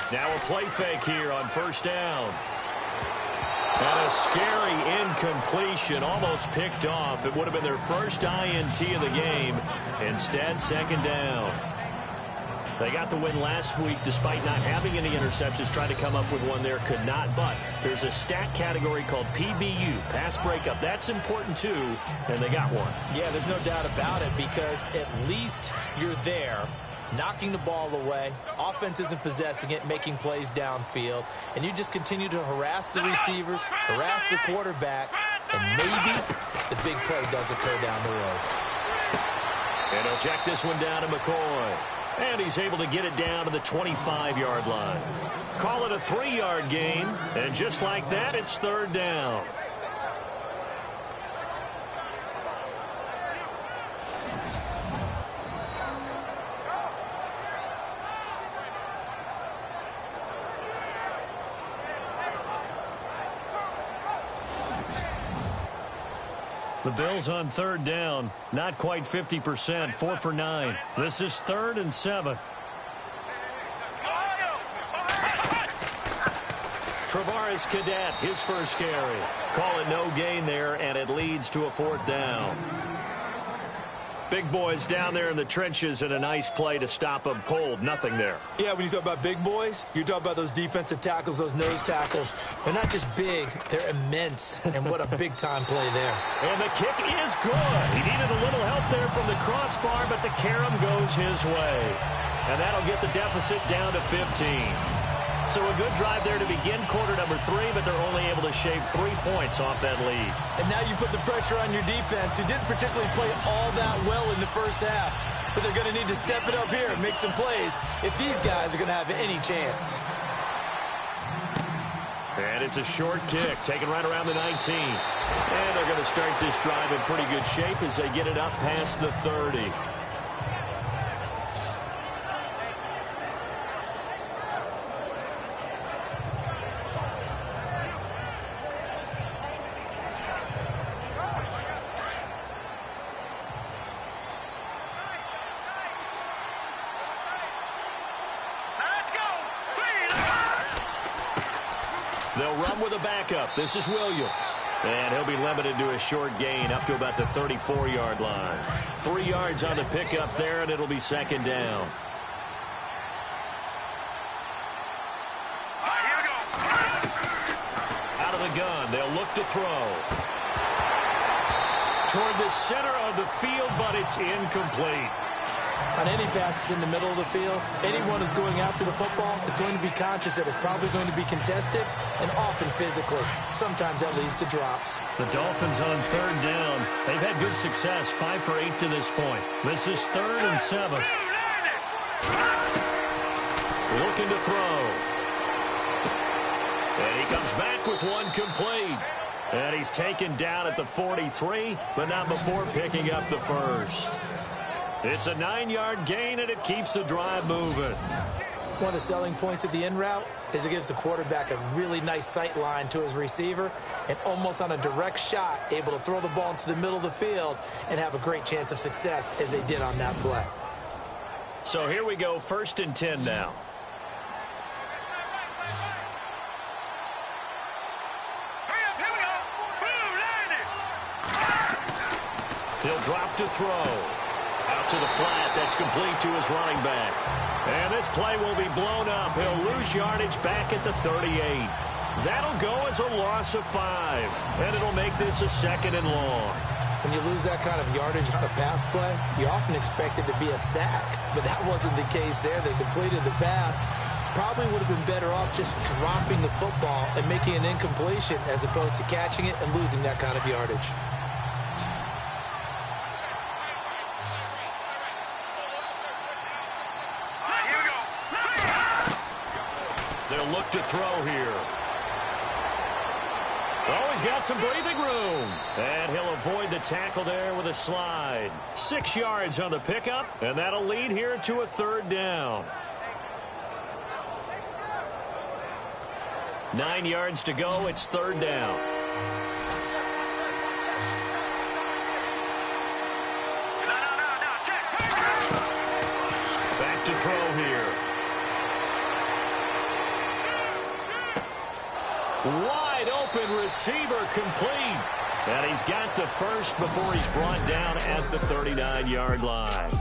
Now a play fake here on first down. And a scary incompletion, almost picked off. It would have been their first INT of the game. Instead, second down. They got the win last week despite not having any interceptions. Tried to come up with one there, could not. But there's a stat category called PBU, pass breakup. That's important too, and they got one. Yeah, there's no doubt about it, because at least you're there, knocking the ball away, offense isn't possessing it, making plays downfield, and you just continue to harass the receivers, harass the quarterback, and maybe the big play does occur down the road. And he'll check this one down to McCoy. And he's able to get it down to the 25-yard line. Call it a 3-yard gain. And just like that, it's third down. The Bills on third down, not quite 50%, 4 for 9. This is 3rd and 7. Travaris Cadet, his first carry. Call it no gain there, and it leads to a 4th down. Big boys down there in the trenches, and a nice play to stop them cold. Nothing there. Yeah, when you talk about big boys, you're talking about those defensive tackles, those nose tackles. They're not just big, they're immense. And what a big-time play there. And the kick is good. He needed a little help there from the crossbar, but the carom goes his way. And that'll get the deficit down to 15. So a good drive there to begin quarter number 3, but they're only able to shave 3 points off that lead. And now you put the pressure on your defense, who didn't particularly play all that well in the first half. But they're going to need to step it up here and make some plays if these guys are going to have any chance. And it's a short kick, taken right around the 19. And they're going to start this drive in pretty good shape as they get it up past the 30. They'll run with a backup. This is Williams. And he'll be limited to a short gain up to about the 34-yard line. 3 yards on the pickup there, and it'll be 2nd down. Out of the gun, they'll look to throw. Toward the center of the field, but it's incomplete. On any passes in the middle of the field, anyone who's going after the football is going to be conscious that it's probably going to be contested and often physically. Sometimes that leads to drops. The Dolphins on 3rd down. They've had good success, 5 for 8 to this point. This is 3rd and 7. Looking to throw. And he comes back with one complete. And he's taken down at the 43, but not before picking up the first. It's a 9-yard gain, and it keeps the drive moving. One of the selling points of the in route is it gives the quarterback a really nice sight line to his receiver and almost on a direct shot able to throw the ball into the middle of the field and have a great chance of success as they did on that play. So here we go, 1st and 10 now. He'll drop to throw. Out to the flat. That's complete to his running back. And this play will be blown up. He'll lose yardage back at the 38. That'll go as a loss of 5. And it'll make this a 2nd and long. When you lose that kind of yardage on a pass play, you often expect it to be a sack. But that wasn't the case there. They completed the pass. Probably would have been better off just dropping the football and making an incompletion as opposed to catching it and losing that kind of yardage. They'll look to throw here. Oh, he's got some breathing room. And he'll avoid the tackle there with a slide. 6 yards on the pickup, and that'll lead here to a 3rd down. 9 yards to go. It's 3rd down. Back to throw here. Wide open receiver complete. And he's got the first before he's brought down at the 39-yard line.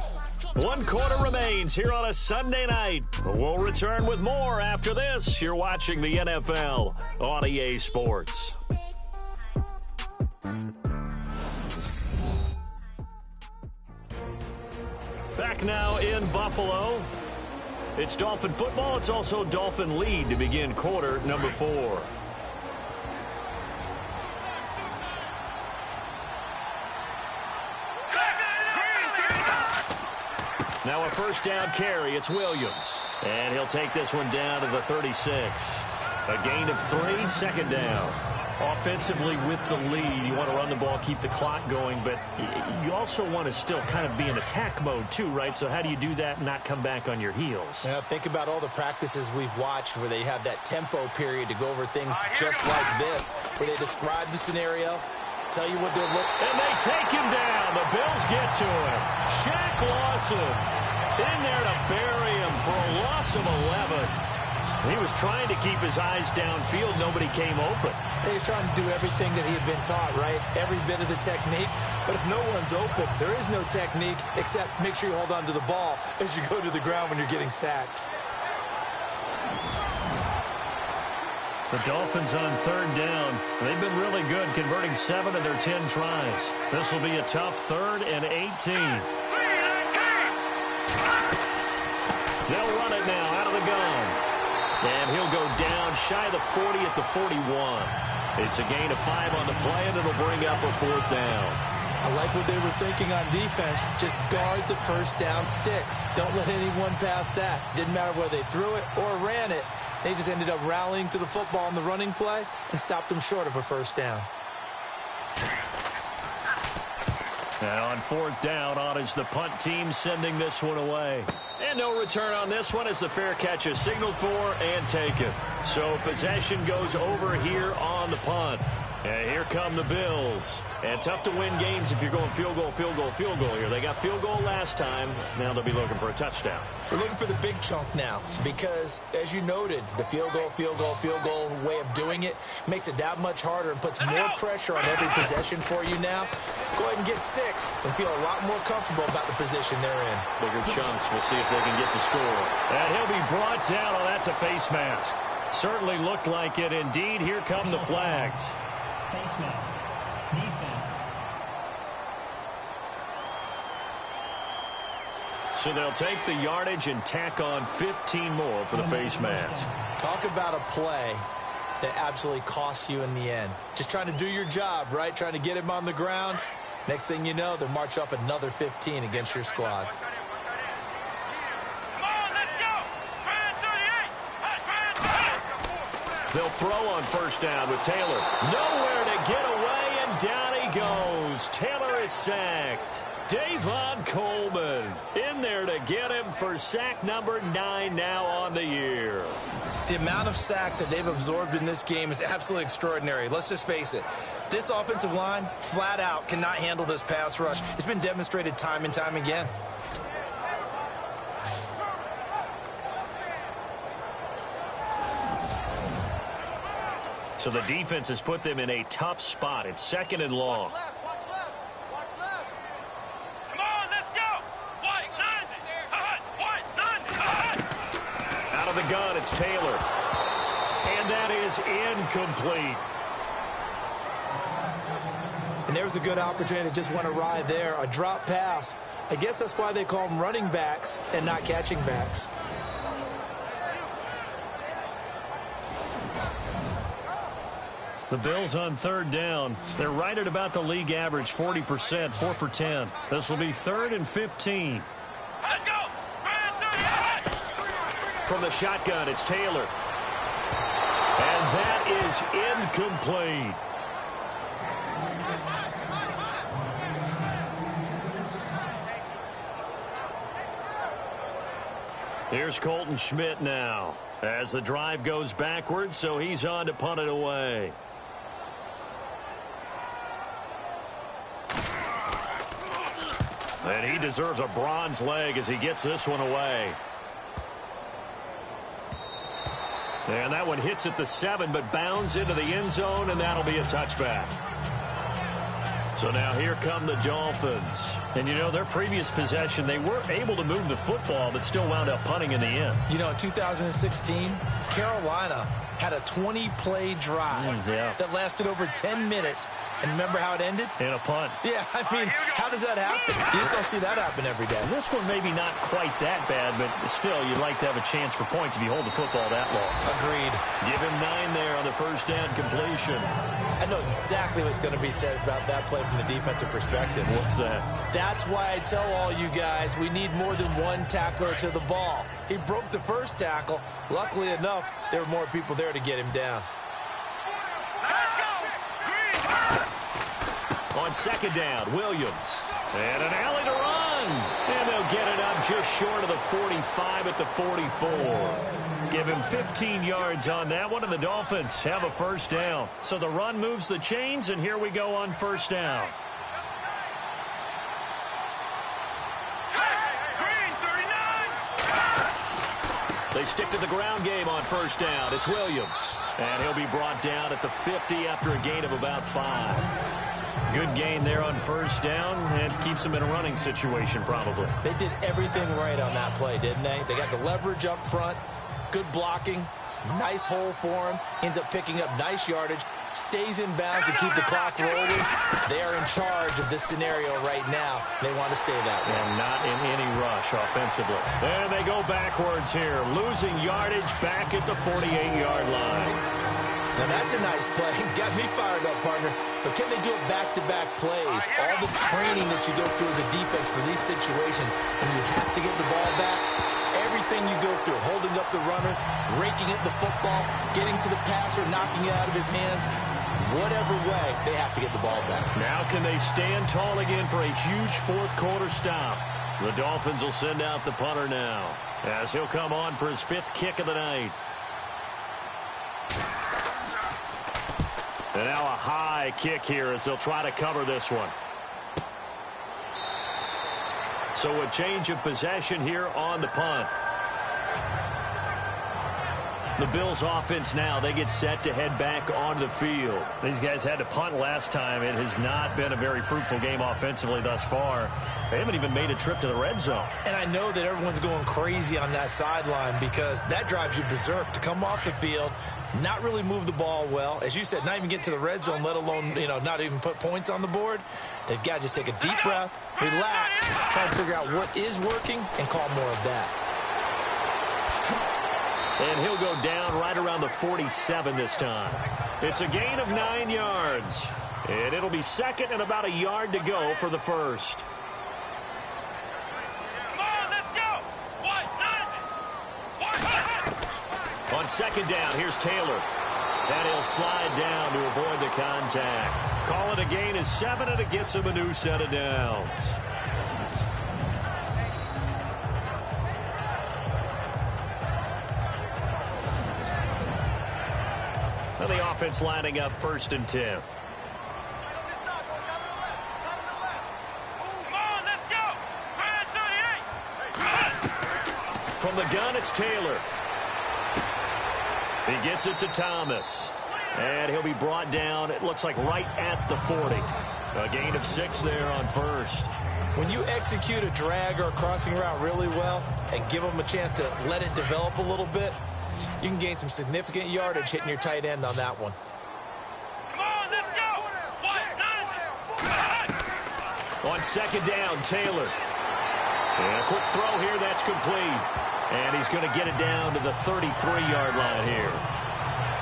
1 quarter remains here on a Sunday night. We'll return with more after this. You're watching the NFL on EA Sports. Back now in Buffalo. It's Dolphin football. It's also Dolphin lead to begin quarter number 4. Now a first down carry. It's Williams. And he'll take this one down to the 36. A gain of 3, second down. Offensively with the lead, you want to run the ball, keep the clock going, but you also want to still kind of be in attack mode too, right? So how do you do that and not come back on your heels? Now, think about all the practices we've watched where they have that tempo period to go over things just like this, where they describe the scenario, tell you what they're looking. And they take him down. The Bills get to him. Shaq Lawson in there to bury him for a loss of 11. He was trying to keep his eyes downfield. Nobody came open. He was trying to do everything that he had been taught, right? Every bit of the technique. But if no one's open, there is no technique except make sure you hold on to the ball as you go to the ground when you're getting sacked. The Dolphins on third down. They've been really good, converting 7 of their 10 tries. This will be a tough 3rd and 18. They'll run it now out of the gun. And he'll go down shy of the 40 at the 41. It's a gain of 5 on the play, and it'll bring up a 4th down. I like what they were thinking on defense. Just guard the first down sticks. Don't let anyone pass that. Didn't matter whether they threw it or ran it. They just ended up rallying to the football on the running play and stopped them short of a first down. And on 4th down, on is the punt team sending this one away. And no return on this one as the fair catch is signaled for and taken. So possession goes over here on the punt. And here come the Bills. And tough to win games if you're going field goal, field goal, field goal here. They got field goal last time. Now they'll be looking for a touchdown. We're looking for the big chunk now because, as you noted, the field goal way of doing it makes it that much harder and puts more pressure on every possession for you now. Go ahead and get 6 and feel a lot more comfortable about the position they're in. Bigger chunks. We'll see if they can get the score. And he'll be brought down. Oh, that's a face mask. Certainly looked like it. Indeed, here come the flags. Face mask. Defense. So they'll take the yardage and tack on 15 more for the face mask. Talk about a play that absolutely costs you in the end. Just trying to do your job, right? Trying to get him on the ground. Next thing you know, they'll march off another 15 against your squad. Come on, let's go. Try 38. They'll throw on first down with Taylor. Nowhere to get away, and down he goes. Taylor is sacked. Davon Coleman in there to get him for sack number 9 now on the year. The amount of sacks that they've absorbed in this game is absolutely extraordinary. Let's just face it. This offensive line, flat out, cannot handle this pass rush. It's been demonstrated time and time again. So the defense has put them in a tough spot. It's 2nd and long. Out of the gun, it's Taylor. And that is incomplete. And there's a good opportunity to just want to ride there. A drop pass. I guess that's why they call them running backs and not catching backs. The Bills on 3rd down. They're right at about the league average, 40%, 4 for 10. This will be 3rd and 15. Let's go. From the shotgun, it's Taylor. And that is incomplete. Here's Colton Schmidt now as the drive goes backwards, so he's on to punt it away. And he deserves a bronze leg as he gets this one away. And that one hits at the 7, but bounds into the end zone, and that'll be a touchback. So now here come the Dolphins. And, you know, their previous possession, they were able to move the football, but still wound up punting in the end. You know, in 2016, Carolina had a 20-play drive that lasted over 10 minutes. And remember how it ended? In a punt. Yeah, I mean, how does that happen? You just don't see that happen every day. This one maybe not quite that bad, but still, you'd like to have a chance for points if you hold the football that long. Agreed. Give him 9 there on the first down completion. I know exactly what's going to be said about that play from the defensive perspective. What's that? That's why I tell all you guys we need more than one tackler to the ball. He broke the first tackle. Luckily enough, there were more people there to get him down. On second down, Williams. And an alley to run. And they'll get it up just short of the 45 at the 44. Give him 15 yards on that one, and the Dolphins have a first down. So the run moves the chains, and here we go on first down. They stick to the ground game on first down. It's Williams. And he'll be brought down at the 50 after a gain of about 5. Good gain there on first down, and keeps them in a running situation probably. They did everything right on that play, didn't they? They got the leverage up front, good blocking, nice hole for him, ends up picking up nice yardage, stays in bounds to keep the clock rolling. They are in charge of this scenario right now. They want to stay that way. And not in any rush offensively. And they go backwards here, losing yardage back at the 48-yard line. Now that's a nice play. Got me fired up, partner. But can they do it back-to-back plays? All the training that you go through as a defense for these situations, and you have to get the ball back. Everything you go through, holding up the runner, raking at the football, getting to the passer, knocking it out of his hands. Whatever way, they have to get the ball back. Now can they stand tall again for a huge fourth-quarter stop? The Dolphins will send out the punter now, as he'll come on for his 5th kick of the night. And now a high kick here as they'll try to cover this one. So a change of possession here on the punt. The Bills offense now, they get set to head back onto the field. These guys had to punt last time. It has not been a very fruitful game offensively thus far. They haven't even made a trip to the red zone. And I know that everyone's going crazy on that sideline because that drives you berserk to come off the field, not really move the ball well. As you said, not even get to the red zone, let alone, not even put points on the board. They've got to just take a deep breath, relax, try and figure out what is working, and call more of that. And he'll go down right around the 47 this time. It's a gain of 9 yards. And it'll be second and about a yard to go for the first. Come on, let's go. On second down, here's Taylor. And he'll slide down to avoid the contact. Call it a gain of 7, and it gets him a new set of downs. And the offense lining up 1st and 10. From the gun, it's Taylor. He gets it to Thomas. And he'll be brought down, it looks like right at the 40. A gain of 6 there on first. When you execute a drag or a crossing route really well and give them a chance to let it develop a little bit, you can gain some significant yardage hitting your tight end on that one. Come on, let's go. On second down, Taylor. And a quick throw here, that's complete. And he's going to get it down to the 33-yard line here.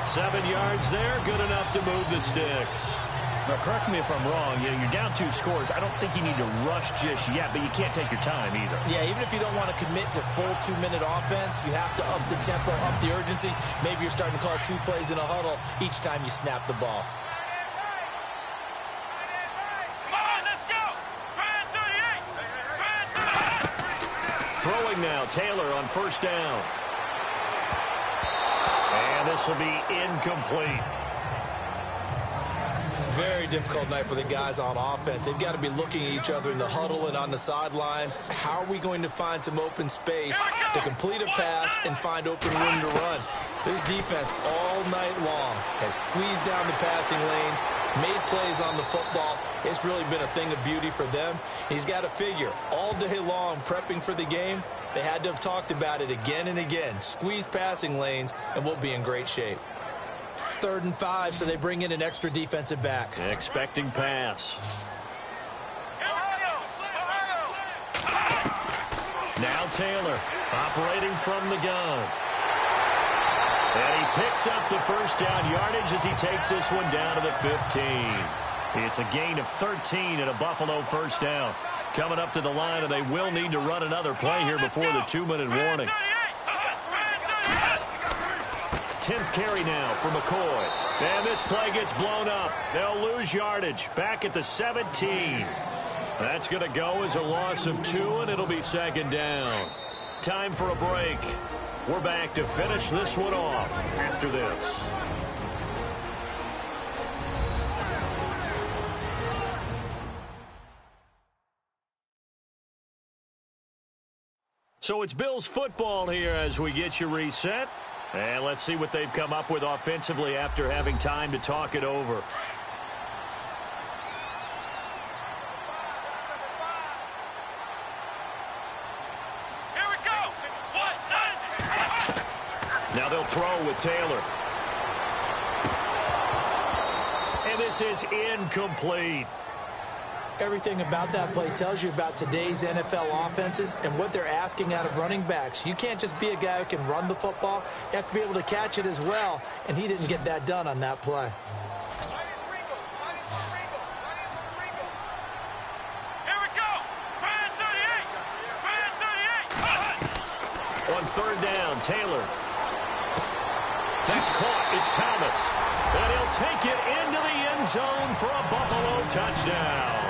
7 yards there, good enough to move the sticks. Now, correct me if I'm wrong. You're down 2 scores. I don't think you need to rush just yet, but you can't take your time either. Yeah, even if you don't want to commit to full 2-minute offense, you have to up the tempo, up the urgency. Maybe you're starting to call 2 plays in a huddle each time you snap the ball. Come on, let's go. Throwing now, Taylor on first down. And this will be incomplete. Very difficult night for the guys on offense. They've got to be looking at each other in the huddle and on the sidelines. How are we going to find some open space to complete a pass and find open room to run? This defense all night long has squeezed down the passing lanes, made plays on the football. It's really been a thing of beauty for them. He's got to figure all day long prepping for the game. They had to have talked about it again and again. Squeeze passing lanes, and we'll be in great shape. 3rd and 5, so they bring in an extra defensive back. Expecting pass. Now Taylor operating from the gun. And he picks up the first down yardage as he takes this one down to the 15. It's a gain of 13 and a Buffalo first down. Coming up to the line, and they will need to run another play here before the 2-minute warning. 10th carry now for McCoy. And this play gets blown up. They'll lose yardage back at the 17. That's going to go as a loss of 2, and it'll be second down. Time for a break. We're back to finish this one off after this. So it's Bills football here as we get you reset. And let's see what they've come up with offensively after having time to talk it over. Here we go. Now they'll throw with Taylor. And this is incomplete. Everything about that play tells you about today's NFL offenses and what they're asking out of running backs. You can't just be a guy who can run the football. You have to be able to catch it as well, and he didn't get that done on that play. Here we go. Man 38. On third down, Taylor. That's caught. It's Thomas. And he'll take it into the end zone for a Buffalo touchdown.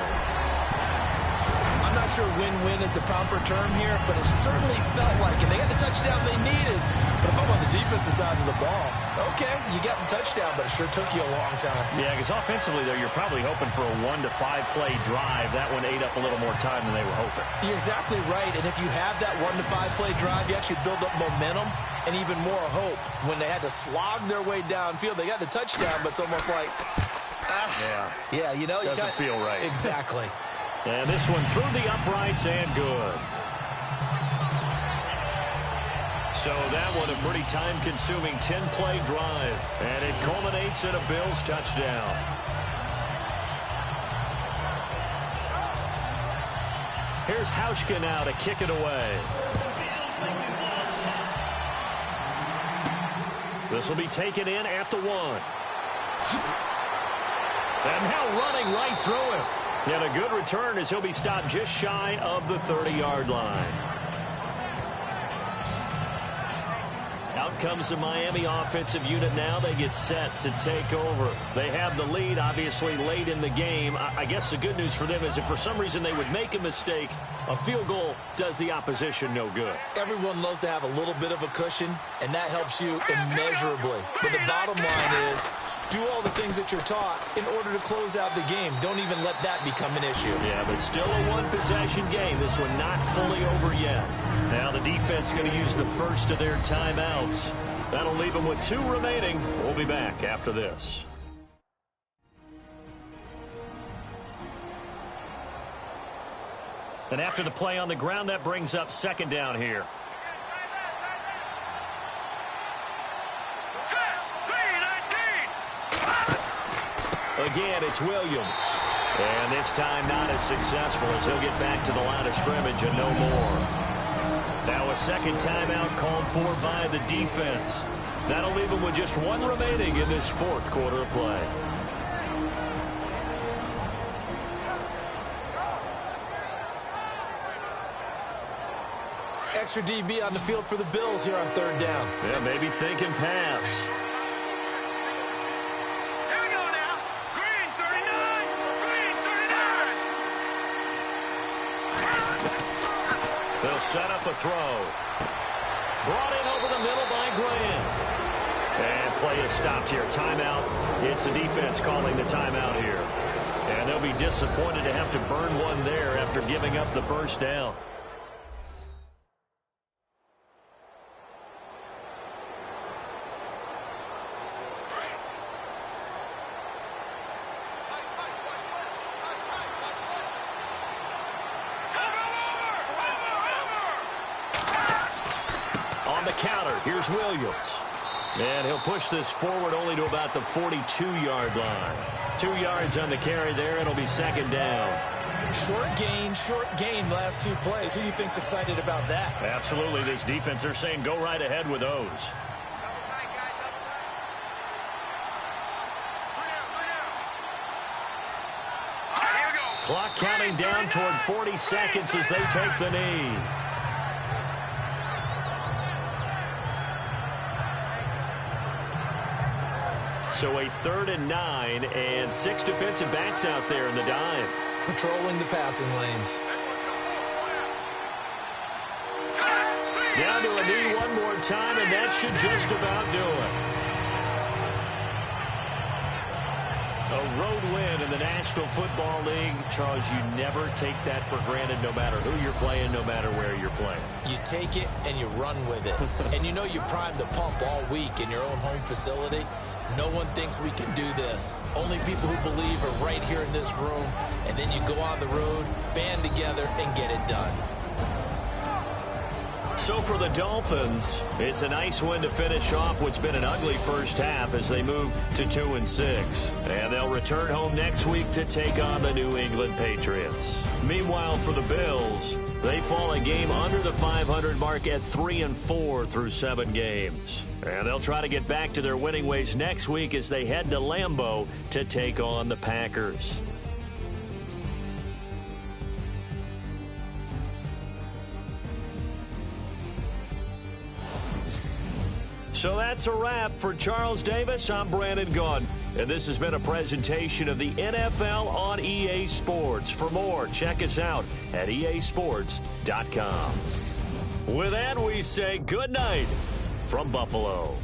I'm not sure win-win is the proper term here, but it certainly felt like it. They got the touchdown they needed. But if I'm on the defensive side of the ball, okay, you got the touchdown, but it sure took you a long time. Yeah, because offensively, though, you're probably hoping for a 1 to 5 play drive. That one ate up a little more time than they were hoping. You're exactly right, and if you have that 1 to 5 play drive, you actually build up momentum and even more hope. When they had to slog their way downfield, they got the touchdown, but it's almost like, yeah, you know, doesn't feel right. Exactly. And this one through the uprights and good. So that one a pretty time-consuming 10-play drive. And it culminates in a Bills touchdown. Here's Hauschka now to kick it away. This will be taken in at the 1. And now running right through him. And a good return as he'll be stopped just shy of the 30-yard line. Out comes the Miami offensive unit now. They get set to take over. They have the lead, obviously, late in the game. I guess the good news for them is if for some reason they would make a mistake, a field goal does the opposition no good. Everyone loves to have a little bit of a cushion, and that helps you immeasurably. But the bottom line is, do all the things that you're taught in order to close out the game. Don't even let that become an issue. Yeah, but still a one-possession game. This one not fully over yet. Now the defense going to use the first of their timeouts. That'll leave them with 2 remaining. We'll be back after this. And after the play on the ground, that brings up second down here. Again, it's Williams. And this time not as successful as he'll get back to the line of scrimmage and no more. Now a second timeout called for by the defense. That'll leave him with just 1 remaining in this 4th quarter of play. Extra DB on the field for the Bills here on third down. Yeah, maybe thinking pass. They'll set up a throw. Brought in over the middle by Graham. And play is stopped here. Timeout. It's the defense calling the timeout here. And they'll be disappointed to have to burn one there after giving up the first down. Here's Williams. And he'll push this forward only to about the 42-yard line. 2 yards on the carry there. It'll be second down. Short gain last 2 plays. Who do you think's excited about that? Absolutely. This defense, they're saying go right ahead with those. Clock counting down toward 40 seconds as they take the knee. So a 3rd and 9 and 6 defensive backs out there in the dime. Patrolling the passing lanes. Down to a knee one more time, and that should just about do it. A road win in the National Football League. Charles, you never take that for granted no matter who you're playing, no matter where you're playing. You take it and you run with it. And you know you primed the pump all week in your own home facility. No one thinks we can do this. Only people who believe are right here in this room. And then you go on the road, band together, and get it done. So for the Dolphins, it's a nice win to finish off what's been an ugly first half as they move to 2-6. And they'll return home next week to take on the New England Patriots. Meanwhile, for the Bills, they fall a game under the 500 mark at 3-4 through 7 games. And they'll try to get back to their winning ways next week as they head to Lambeau to take on the Packers. So that's a wrap. For Charles Davis, I'm Brandon Gaudin. And this has been a presentation of the NFL on EA Sports. For more, check us out at easports.com. With that, we say good night from Buffalo.